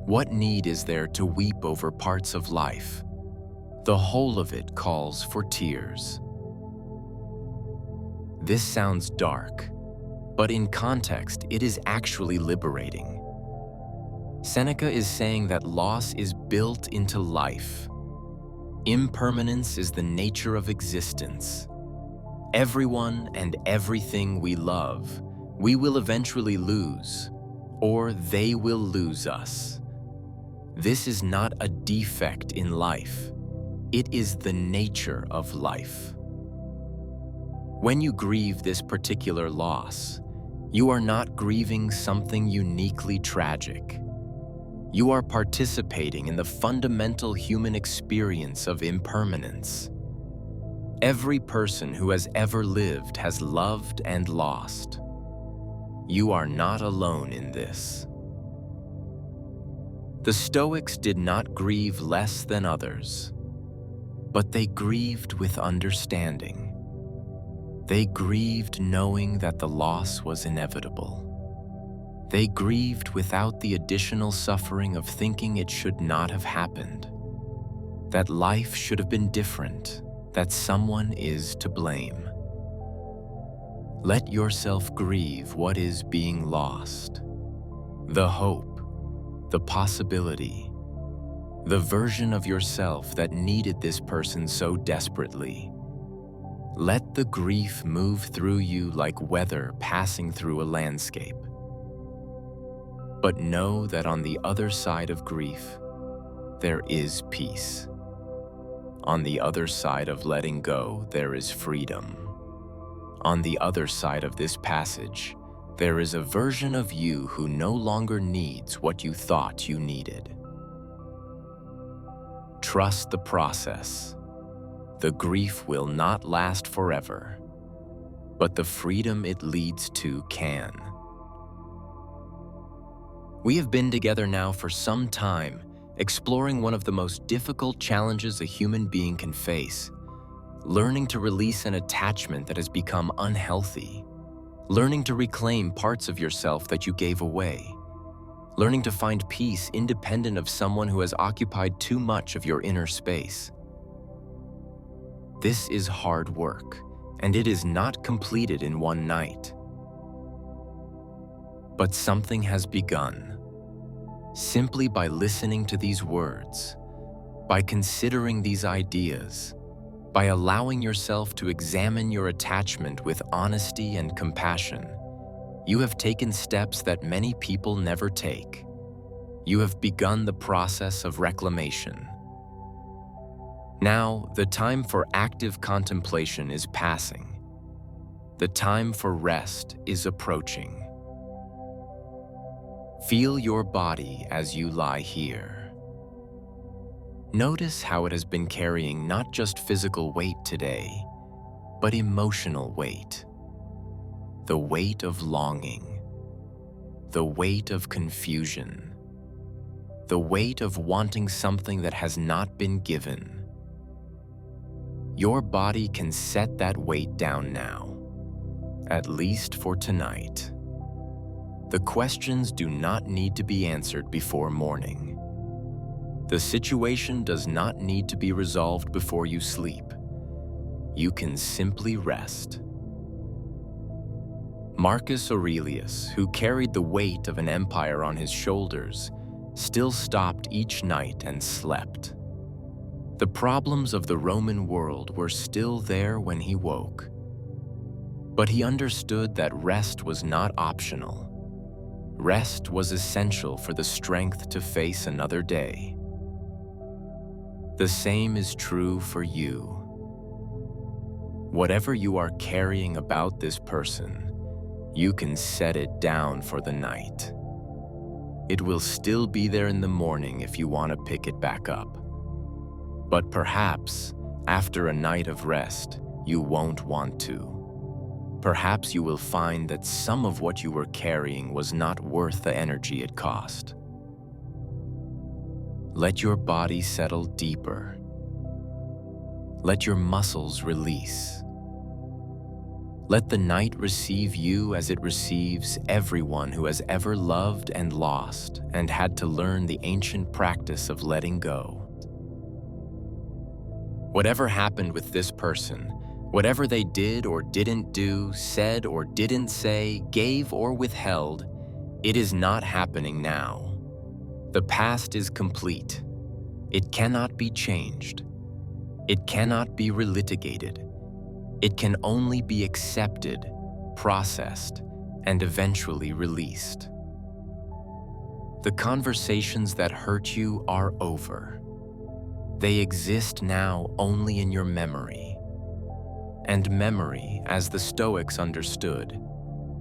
"What need is there to weep over parts of life? The whole of it calls for tears." This sounds dark, but in context, it is actually liberating. Seneca is saying that loss is built into life. Impermanence is the nature of existence. Everyone and everything we love, we will eventually lose, or they will lose us. This is not a defect in life. It is the nature of life. When you grieve this particular loss, you are not grieving something uniquely tragic. You are participating in the fundamental human experience of impermanence. Every person who has ever lived has loved and lost. You are not alone in this. The Stoics did not grieve less than others, but they grieved with understanding. They grieved knowing that the loss was inevitable. They grieved without the additional suffering of thinking it should not have happened, that life should have been different, that someone is to blame. Let yourself grieve what is being lost. The hope, the possibility, the version of yourself that needed this person so desperately. Let the grief move through you like weather passing through a landscape. But know that on the other side of grief, there is peace. On the other side of letting go, there is freedom. On the other side of this passage, there is a version of you who no longer needs what you thought you needed. Trust the process. The grief will not last forever, but the freedom it leads to can. We have been together now for some time, exploring one of the most difficult challenges a human being can face, learning to release an attachment that has become unhealthy, learning to reclaim parts of yourself that you gave away, learning to find peace independent of someone who has occupied too much of your inner space. This is hard work, and it is not completed in one night. But something has begun. Simply by listening to these words, by considering these ideas, by allowing yourself to examine your attachment with honesty and compassion, you have taken steps that many people never take. You have begun the process of reclamation. Now, the time for active contemplation is passing. The time for rest is approaching. Feel your body as you lie here. Notice how it has been carrying not just physical weight today, but emotional weight. The weight of longing, the weight of confusion, the weight of wanting something that has not been given. Your body can set that weight down now, at least for tonight. The questions do not need to be answered before morning. The situation does not need to be resolved before you sleep. You can simply rest. Marcus Aurelius, who carried the weight of an empire on his shoulders, still stopped each night and slept. The problems of the Roman world were still there when he woke. But he understood that rest was not optional. Rest was essential for the strength to face another day. The same is true for you. Whatever you are carrying about this person, you can set it down for the night. It will still be there in the morning if you want to pick it back up. But perhaps, after a night of rest, you won't want to. Perhaps you will find that some of what you were carrying was not worth the energy it cost. Let your body settle deeper. Let your muscles release. Let the night receive you as it receives everyone who has ever loved and lost and had to learn the ancient practice of letting go. Whatever happened with this person, whatever they did or didn't do, said or didn't say, gave or withheld, it is not happening now. The past is complete. It cannot be changed. It cannot be relitigated. It can only be accepted, processed, and eventually released. The conversations that hurt you are over. They exist now only in your memory. And memory, as the Stoics understood,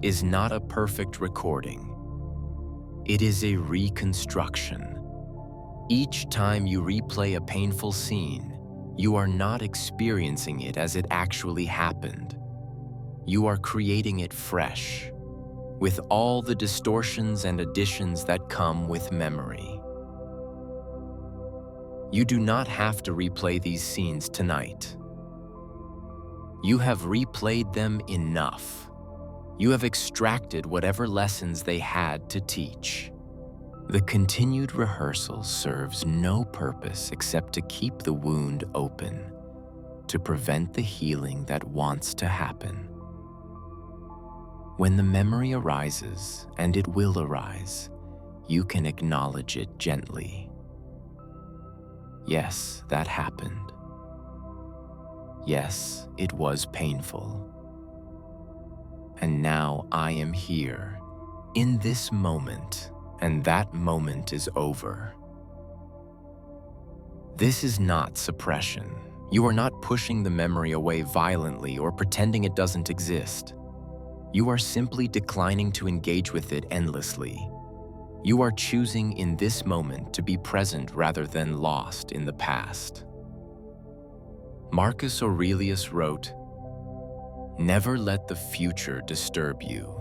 is not a perfect recording. It is a reconstruction. Each time you replay a painful scene, you are not experiencing it as it actually happened. You are creating it fresh, with all the distortions and additions that come with memory. You do not have to replay these scenes tonight. You have replayed them enough. You have extracted whatever lessons they had to teach. The continued rehearsal serves no purpose except to keep the wound open, to prevent the healing that wants to happen. When the memory arises, and it will arise, you can acknowledge it gently. Yes, that happened. Yes, it was painful. And now I am here, in this moment, and that moment is over. This is not suppression. You are not pushing the memory away violently or pretending it doesn't exist. You are simply declining to engage with it endlessly. You are choosing in this moment to be present rather than lost in the past. Marcus Aurelius wrote, "Never let the future disturb you.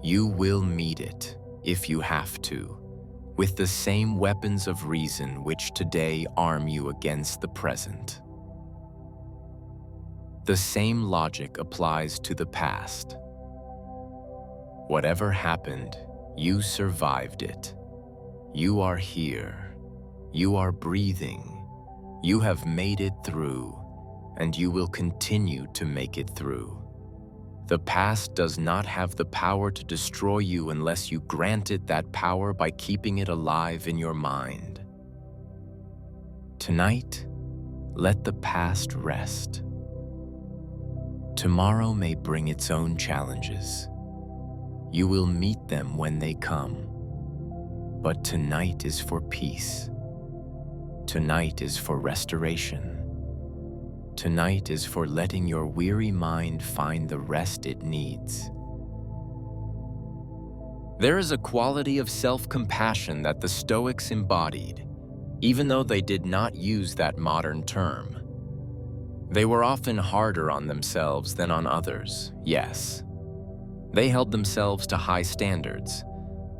You will meet it, if you have to, with the same weapons of reason which today arm you against the present." The same logic applies to the past. Whatever happened, you survived it. You are here. You are breathing. You have made it through, and you will continue to make it through. The past does not have the power to destroy you unless you grant it that power by keeping it alive in your mind. Tonight, let the past rest. Tomorrow may bring its own challenges. You will meet them when they come. But tonight is for peace. Tonight is for restoration. Tonight is for letting your weary mind find the rest it needs. There is a quality of self-compassion that the Stoics embodied, even though they did not use that modern term. They were often harder on themselves than on others, yes. They held themselves to high standards,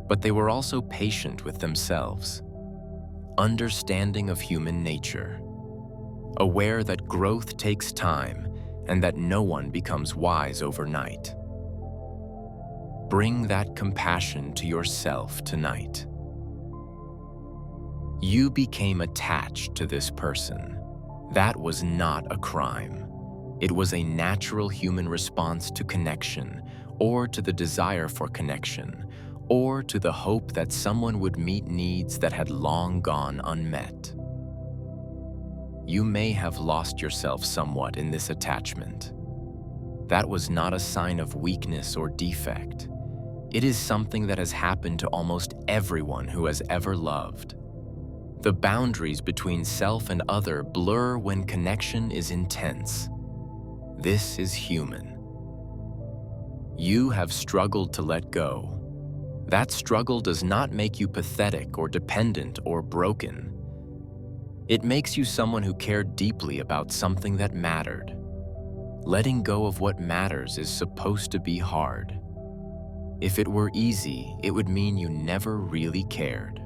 but they were also patient with themselves, understanding of human nature, aware that growth takes time and that no one becomes wise overnight. Bring that compassion to yourself tonight. You became attached to this person. That was not a crime. It was a natural human response to connection, or to the desire for connection, or to the hope that someone would meet needs that had long gone unmet. You may have lost yourself somewhat in this attachment. That was not a sign of weakness or defect. It is something that has happened to almost everyone who has ever loved. The boundaries between self and other blur when connection is intense. This is human. You have struggled to let go. That struggle does not make you pathetic or dependent or broken. It makes you someone who cared deeply about something that mattered. Letting go of what matters is supposed to be hard. If it were easy, it would mean you never really cared.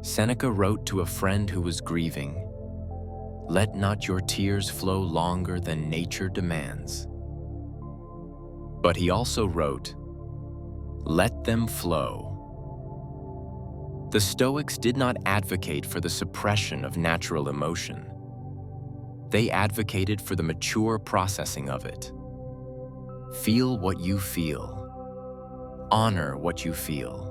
Seneca wrote to a friend who was grieving, "Let not your tears flow longer than nature demands." But he also wrote, "Let them flow." The Stoics did not advocate for the suppression of natural emotion. They advocated for the mature processing of it. Feel what you feel. Honor what you feel.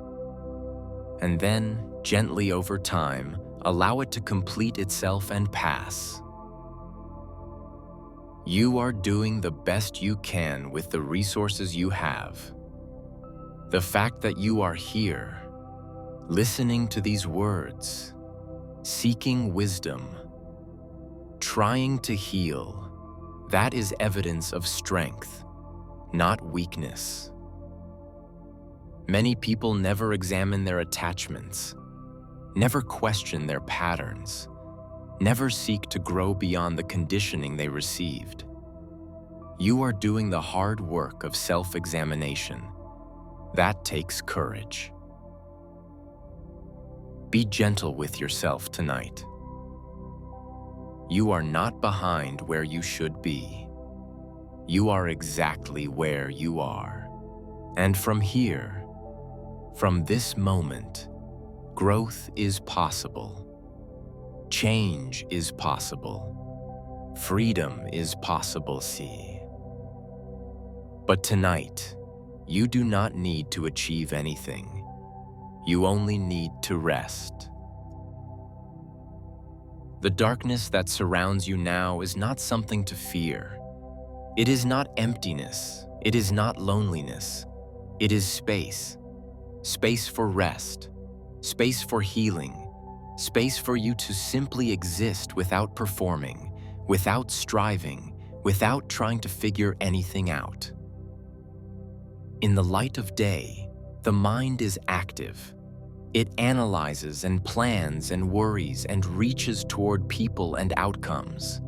And then, gently over time, allow it to complete itself and pass. You are doing the best you can with the resources you have. The fact that you are here, listening to these words, seeking wisdom, trying to heal, that is evidence of strength, not weakness. Many people never examine their attachments, never question their patterns, never seek to grow beyond the conditioning they received. You are doing the hard work of self-examination. That takes courage. Be gentle with yourself tonight. You are not behind where you should be. You are exactly where you are. And from here, from this moment, growth is possible. Change is possible. Freedom is possible, see. But tonight, you do not need to achieve anything. You only need to rest. The darkness that surrounds you now is not something to fear. It is not emptiness. It is not loneliness. It is space. Space for rest. Space for healing. Space for you to simply exist without performing, without striving, without trying to figure anything out. In the light of day, the mind is active. It analyzes and plans and worries and reaches toward people and outcomes.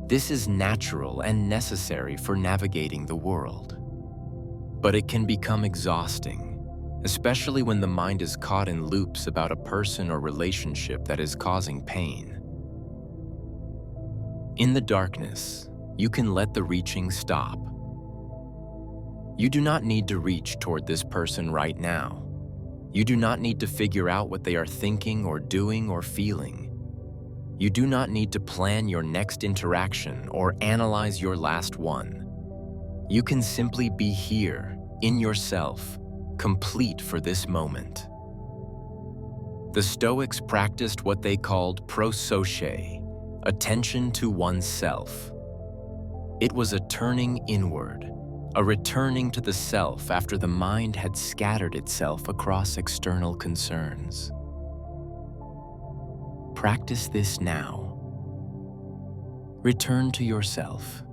This is natural and necessary for navigating the world. But it can become exhausting, especially when the mind is caught in loops about a person or relationship that is causing pain. In the darkness, you can let the reaching stop. You do not need to reach toward this person right now. You do not need to figure out what they are thinking or doing or feeling. You do not need to plan your next interaction or analyze your last one. You can simply be here, in yourself, complete for this moment. The Stoics practiced what they called prososche, attention to oneself. It was a turning inward, a returning to the self after the mind had scattered itself across external concerns. Practice this now. Return to yourself.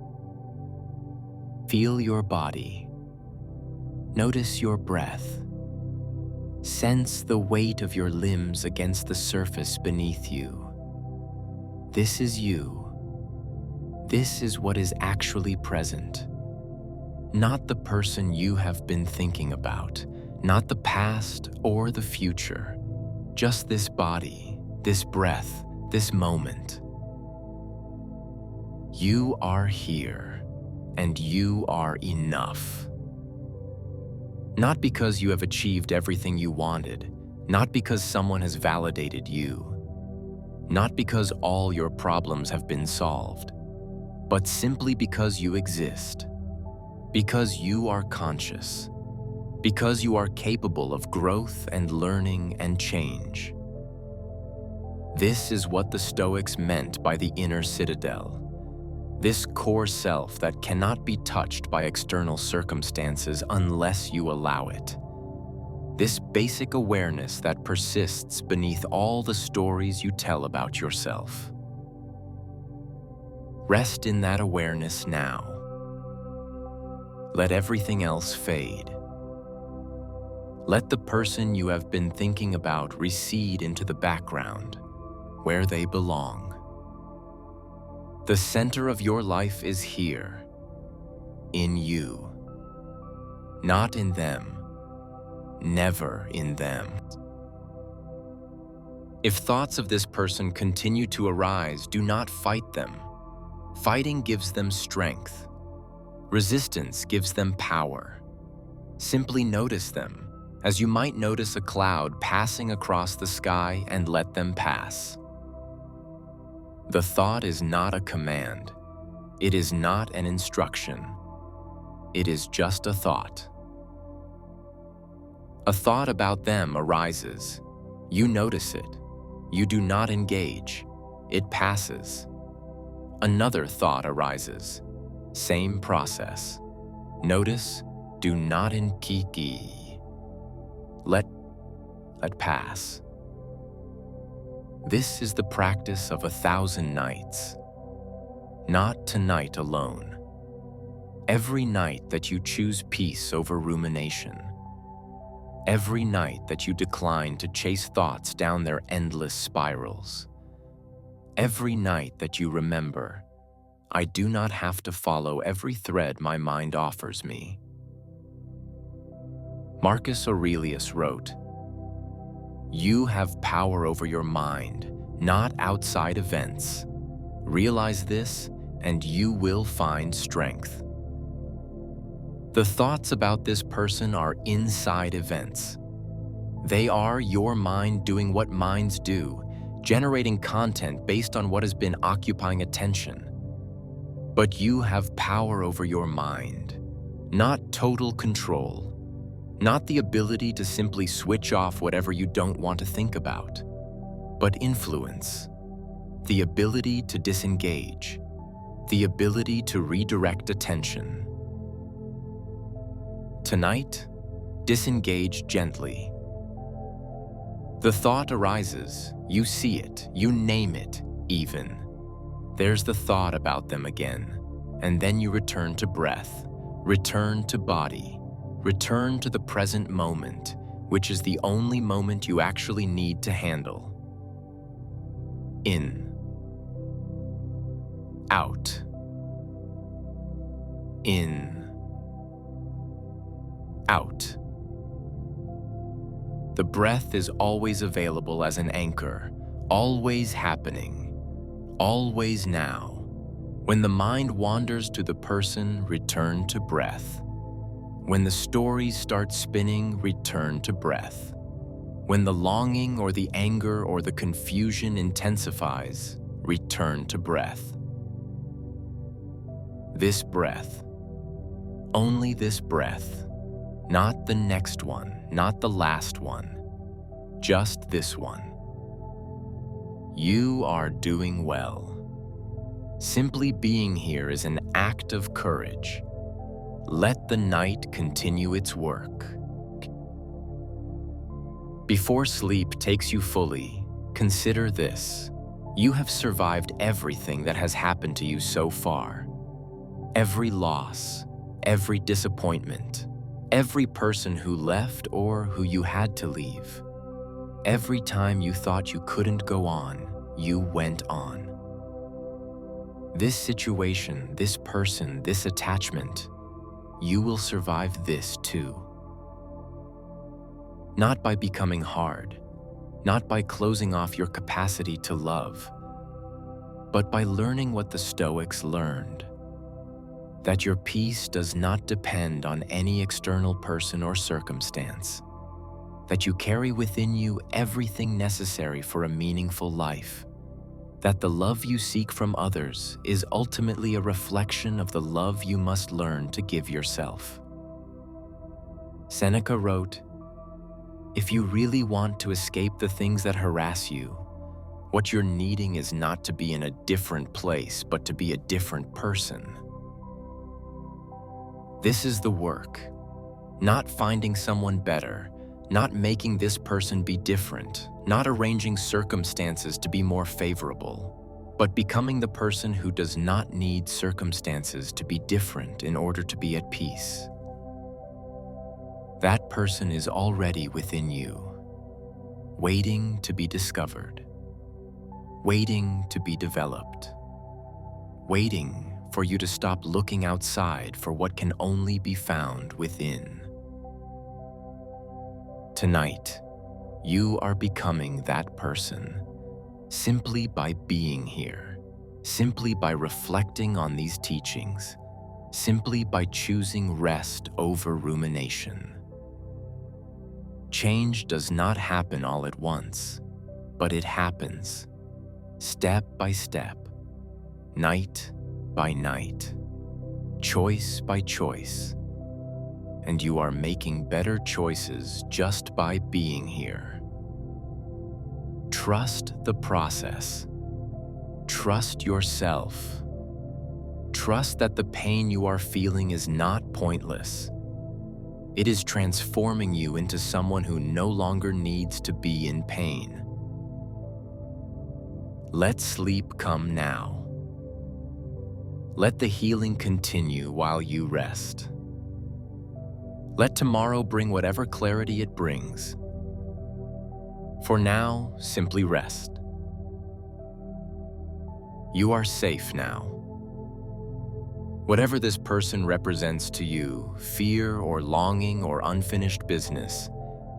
Feel your body. Notice your breath. Sense the weight of your limbs against the surface beneath you. This is you. This is what is actually present. Not the person you have been thinking about, not the past or the future. Just this body, this breath, this moment. You are here, and you are enough. Not because you have achieved everything you wanted, not because someone has validated you, not because all your problems have been solved, but simply because you exist, because you are conscious, because you are capable of growth and learning and change. This is what the Stoics meant by the inner citadel. This core self that cannot be touched by external circumstances unless you allow it. This basic awareness that persists beneath all the stories you tell about yourself. Rest in that awareness now. Let everything else fade. Let the person you have been thinking about recede into the background, where they belong. The center of your life is here, in you, not in them, never in them. If thoughts of this person continue to arise, do not fight them. Fighting gives them strength. Resistance gives them power. Simply notice them, as you might notice a cloud passing across the sky, and let them pass. The thought is not a command. It is not an instruction. It is just a thought. A thought about them arises. You notice it. You do not engage. It passes. Another thought arises. Same process. Notice, do not engage. Let pass. This is the practice of 1,000 nights. Not tonight alone. Every night that you choose peace over rumination. Every night that you decline to chase thoughts down their endless spirals. Every night that you remember, I do not have to follow every thread my mind offers me. Marcus Aurelius wrote, "You have power over your mind, not outside events. Realize this, and you will find strength." The thoughts about this person are inside events. They are your mind doing what minds do, generating content based on what has been occupying attention. But you have power over your mind, not total control. Not the ability to simply switch off whatever you don't want to think about, but influence. The ability to disengage. The ability to redirect attention. Tonight, disengage gently. The thought arises, you see it, you name it, even. There's the thought about them again, and then you return to breath, return to body, return to the present moment, which is the only moment you actually need to handle. In. Out. In. Out. The breath is always available as an anchor, always happening, always now. When the mind wanders to the person, return to breath. When the stories start spinning, return to breath. When the longing or the anger or the confusion intensifies, return to breath. This breath, only this breath, not the next one, not the last one, just this one. You are doing well. Simply being here is an act of courage. Let the night continue its work. Before sleep takes you fully, consider this. You have survived everything that has happened to you so far. Every loss, every disappointment, every person who left or who you had to leave. Every time you thought you couldn't go on, you went on. This situation, this person, this attachment, you will survive this too. Not by becoming hard, not by closing off your capacity to love, but by learning what the Stoics learned, that your peace does not depend on any external person or circumstance, that you carry within you everything necessary for a meaningful life, that the love you seek from others is ultimately a reflection of the love you must learn to give yourself. Seneca wrote, "If you really want to escape the things that harass you, what you're needing is not to be in a different place, but to be a different person." This is the work, not finding someone better, not making this person be different, not arranging circumstances to be more favorable, but becoming the person who does not need circumstances to be different in order to be at peace. That person is already within you, waiting to be discovered, waiting to be developed, waiting for you to stop looking outside for what can only be found within. Tonight, you are becoming that person simply by being here, simply by reflecting on these teachings, simply by choosing rest over rumination. Change does not happen all at once, but it happens step by step, night by night, choice by choice, and you are making better choices just by being here. Trust the process. Trust yourself. Trust that the pain you are feeling is not pointless. It is transforming you into someone who no longer needs to be in pain. Let sleep come now. Let the healing continue while you rest. Let tomorrow bring whatever clarity it brings. For now, simply rest. You are safe now. Whatever this person represents to you, fear or longing or unfinished business,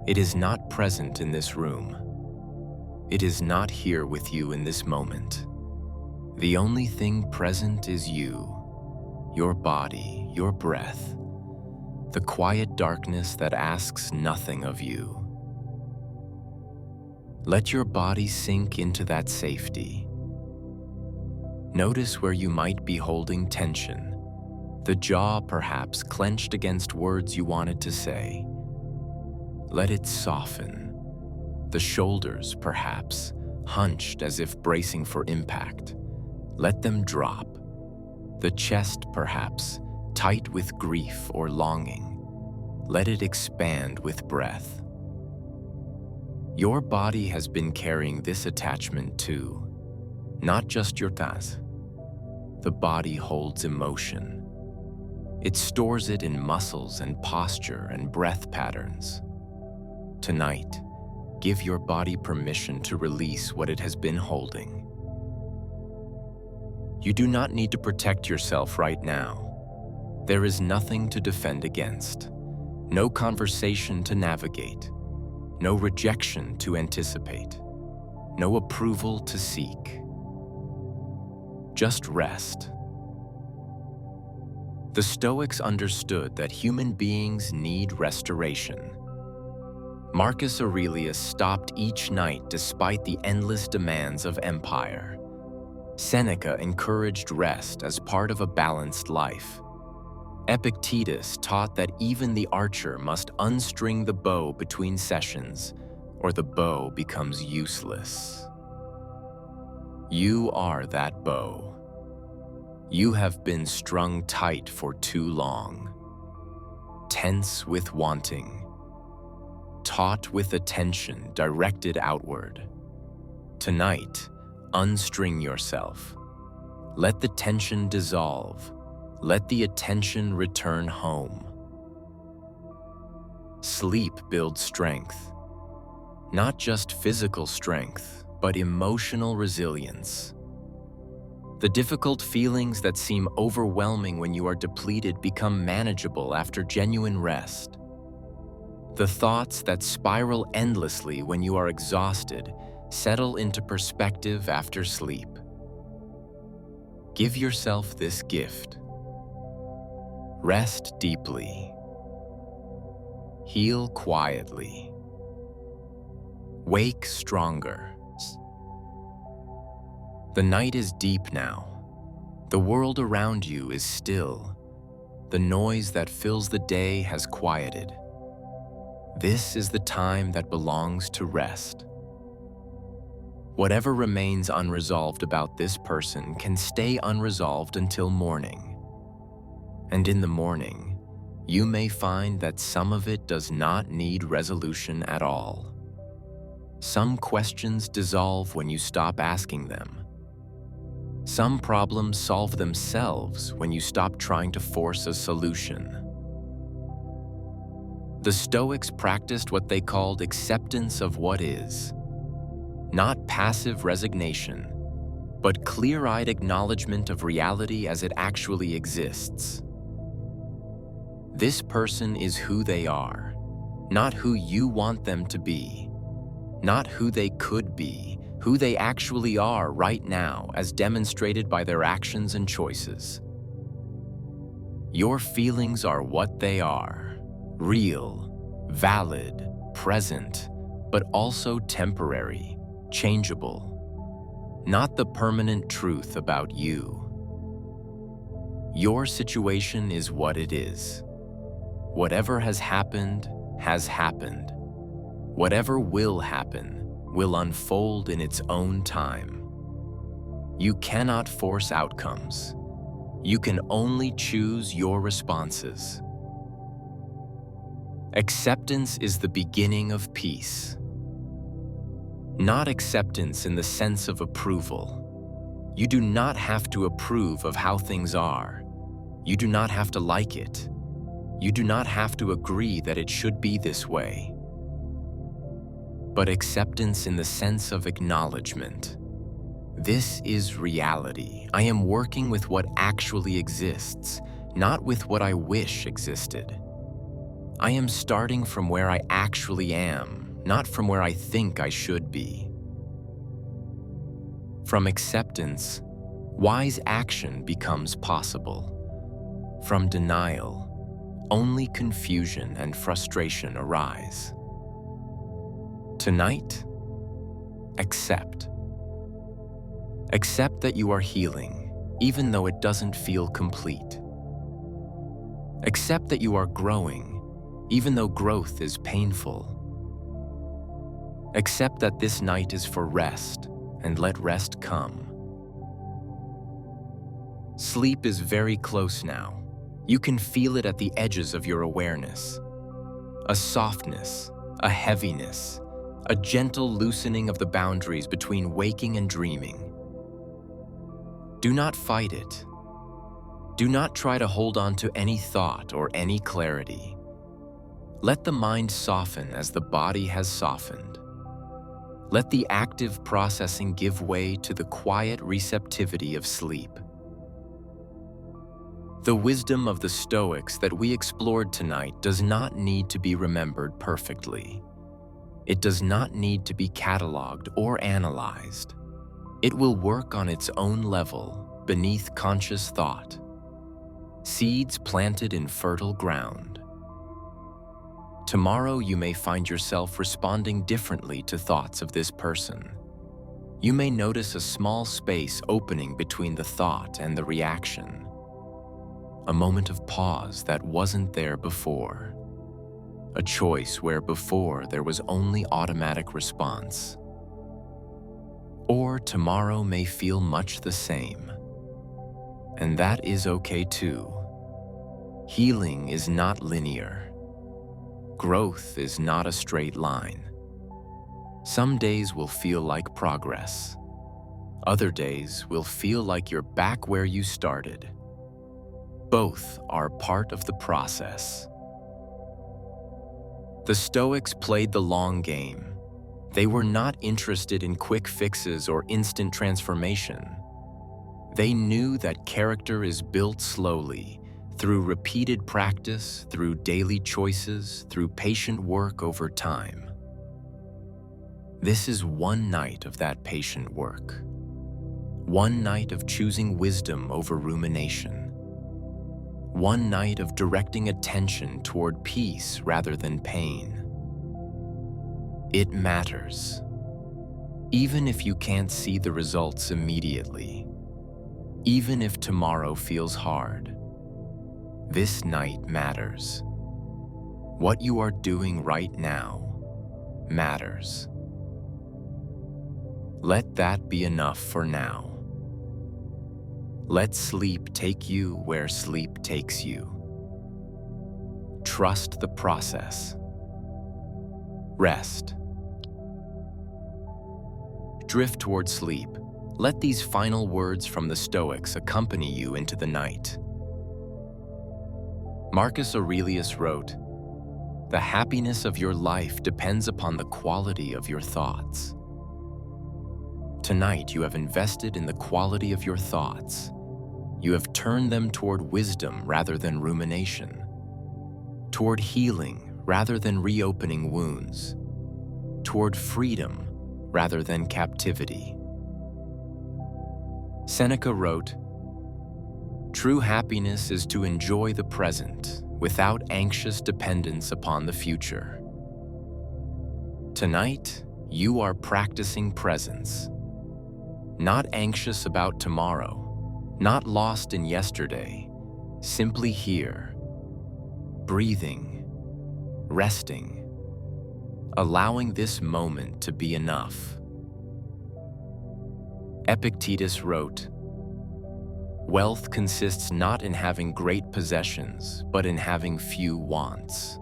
it is not present in this room. It is not here with you in this moment. The only thing present is you, your body, your breath, the quiet darkness that asks nothing of you. Let your body sink into that safety. Notice where you might be holding tension, the jaw perhaps clenched against words you wanted to say. Let it soften, the shoulders perhaps hunched as if bracing for impact. Let them drop, the chest perhaps tight with grief or longing. Let it expand with breath. Your body has been carrying this attachment too, not just your tas. The body holds emotion. It stores it in muscles and posture and breath patterns. Tonight, give your body permission to release what it has been holding. You do not need to protect yourself right now. There is nothing to defend against, no conversation to navigate, no rejection to anticipate, no approval to seek. Just rest. The Stoics understood that human beings need restoration. Marcus Aurelius stopped each night despite the endless demands of empire. Seneca encouraged rest as part of a balanced life. Epictetus taught that even the archer must unstring the bow between sessions, or the bow becomes useless. You are that bow. You have been strung tight for too long, tense with wanting, taut with attention directed outward. Tonight, unstring yourself. Let the tension dissolve. Let the attention return home. Sleep builds strength. Not just physical strength, but emotional resilience. The difficult feelings that seem overwhelming when you are depleted become manageable after genuine rest. The thoughts that spiral endlessly when you are exhausted settle into perspective after sleep. Give yourself this gift. Rest deeply. Heal quietly. Wake stronger. The night is deep now. The world around you is still. The noise that fills the day has quieted. This is the time that belongs to rest. Whatever remains unresolved about this person can stay unresolved until morning. And in the morning, you may find that some of it does not need resolution at all. Some questions dissolve when you stop asking them. Some problems solve themselves when you stop trying to force a solution. The Stoics practiced what they called acceptance of what is. Not passive resignation, but clear-eyed acknowledgement of reality as it actually exists. This person is who they are, not who you want them to be, not who they could be, who they actually are right now as demonstrated by their actions and choices. Your feelings are what they are, real, valid, present, but also temporary, changeable, not the permanent truth about you. Your situation is what it is. Whatever has happened, has happened. Whatever will happen, will unfold in its own time. You cannot force outcomes. You can only choose your responses. Acceptance is the beginning of peace. Not acceptance in the sense of approval. You do not have to approve of how things are. You do not have to like it. You do not have to agree that it should be this way. But acceptance in the sense of acknowledgement. This is reality. I am working with what actually exists, not with what I wish existed. I am starting from where I actually am, not from where I think I should be. From acceptance, wise action becomes possible. From denial, only confusion and frustration arise. Tonight, accept. Accept that you are healing, even though it doesn't feel complete. Accept that you are growing, even though growth is painful. Accept that this night is for rest, and let rest come. Sleep is very close now. You can feel it at the edges of your awareness. A softness, a heaviness, a gentle loosening of the boundaries between waking and dreaming. Do not fight it. Do not try to hold on to any thought or any clarity. Let the mind soften as the body has softened. Let the active processing give way to the quiet receptivity of sleep. The wisdom of the Stoics that we explored tonight does not need to be remembered perfectly. It does not need to be cataloged or analyzed. It will work on its own level, beneath conscious thought. Seeds planted in fertile ground. Tomorrow you may find yourself responding differently to thoughts of this person. You may notice a small space opening between the thought and the reaction, a moment of pause that wasn't there before, a choice where before there was only automatic response. Or tomorrow may feel much the same, and that is okay too. Healing is not linear. Growth is not a straight line. Some days will feel like progress. Other days will feel like you're back where you started. Both are part of the process. The Stoics played the long game. They were not interested in quick fixes or instant transformation. They knew that character is built slowly, through repeated practice, through daily choices, through patient work over time. This is one night of that patient work. One night of choosing wisdom over rumination. One night of directing attention toward peace rather than pain. It matters. Even if you can't see the results immediately. Even if tomorrow feels hard. This night matters. What you are doing right now matters. Let that be enough for now. Let sleep take you where sleep takes you. Trust the process. Rest. Drift toward sleep. Let these final words from the Stoics accompany you into the night. Marcus Aurelius wrote, "The happiness of your life depends upon the quality of your thoughts." Tonight you have invested in the quality of your thoughts. You have turned them toward wisdom rather than rumination, toward healing rather than reopening wounds, toward freedom rather than captivity. Seneca wrote, "True happiness is to enjoy the present without anxious dependence upon the future." Tonight, you are practicing presence, not anxious about tomorrow, not lost in yesterday, simply here, breathing, resting, allowing this moment to be enough. Epictetus wrote, "Wealth consists not in having great possessions, but in having few wants."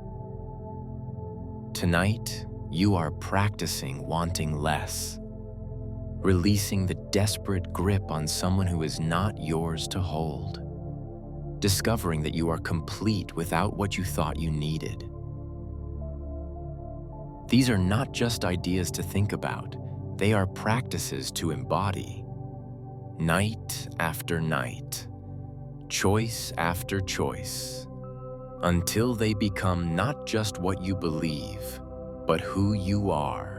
Tonight, you are practicing wanting less, releasing the desperate grip on someone who is not yours to hold, discovering that you are complete without what you thought you needed. These are not just ideas to think about, they are practices to embody. Night after night, choice after choice, until they become not just what you believe, but who you are.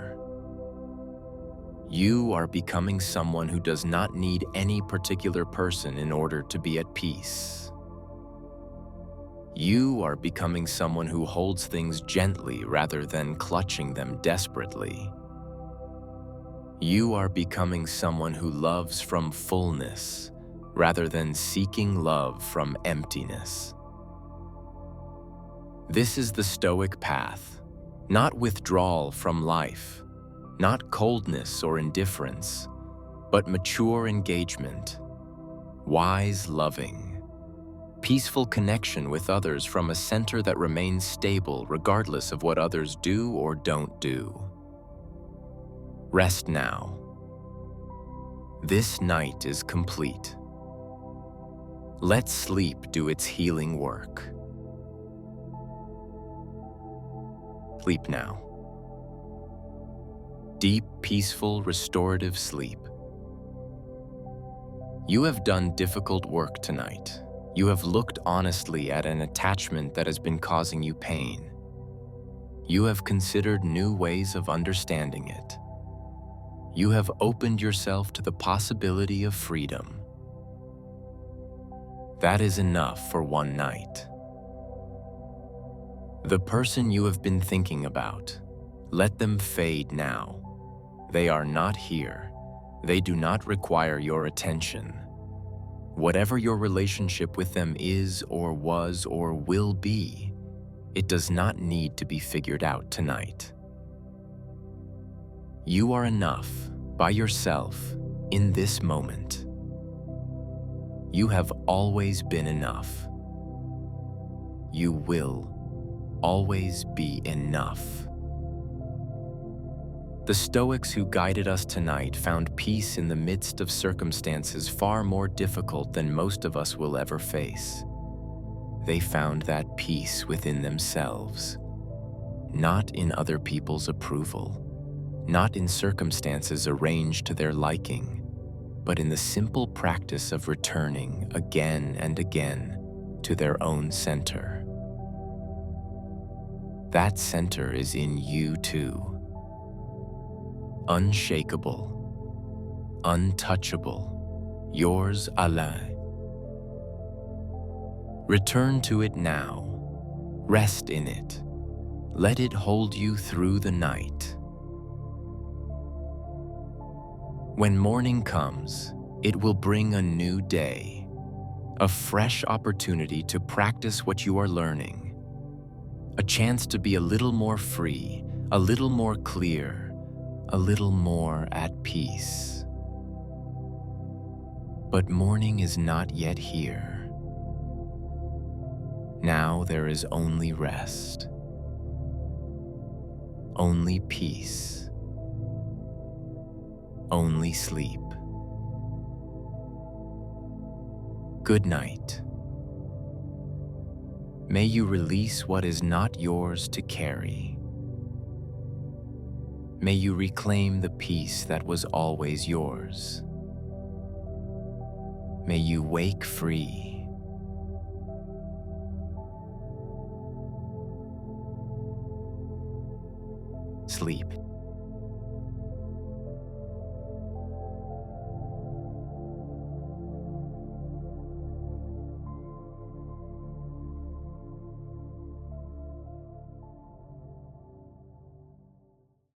You are becoming someone who does not need any particular person in order to be at peace. You are becoming someone who holds things gently rather than clutching them desperately. You are becoming someone who loves from fullness rather than seeking love from emptiness. This is the Stoic path, not withdrawal from life, not coldness or indifference, but mature engagement, wise loving, peaceful connection with others from a center that remains stable regardless of what others do or don't do. Rest now. This night is complete. Let sleep do its healing work. Sleep now. Deep, peaceful, restorative sleep. You have done difficult work tonight. You have looked honestly at an attachment that has been causing you pain. You have considered new ways of understanding it. You have opened yourself to the possibility of freedom. That is enough for one night. The person you have been thinking about, let them fade now. They are not here. They do not require your attention. Whatever your relationship with them is or was or will be, it does not need to be figured out tonight. You are enough by yourself in this moment. You have always been enough. You will always be enough. The Stoics who guided us tonight found peace in the midst of circumstances far more difficult than most of us will ever face. They found that peace within themselves, not in other people's approval, not in circumstances arranged to their liking, but in the simple practice of returning again and again to their own center. That center is in you too. Unshakable, untouchable, yours alone. Return to it now. Rest in it. Let it hold you through the night. When morning comes, it will bring a new day, a fresh opportunity to practice what you are learning, a chance to be a little more free, a little more clear, a little more at peace. But morning is not yet here. Now there is only rest, only peace, only sleep. Good night. May you release what is not yours to carry. May you reclaim the peace that was always yours. May you wake free. Sleep.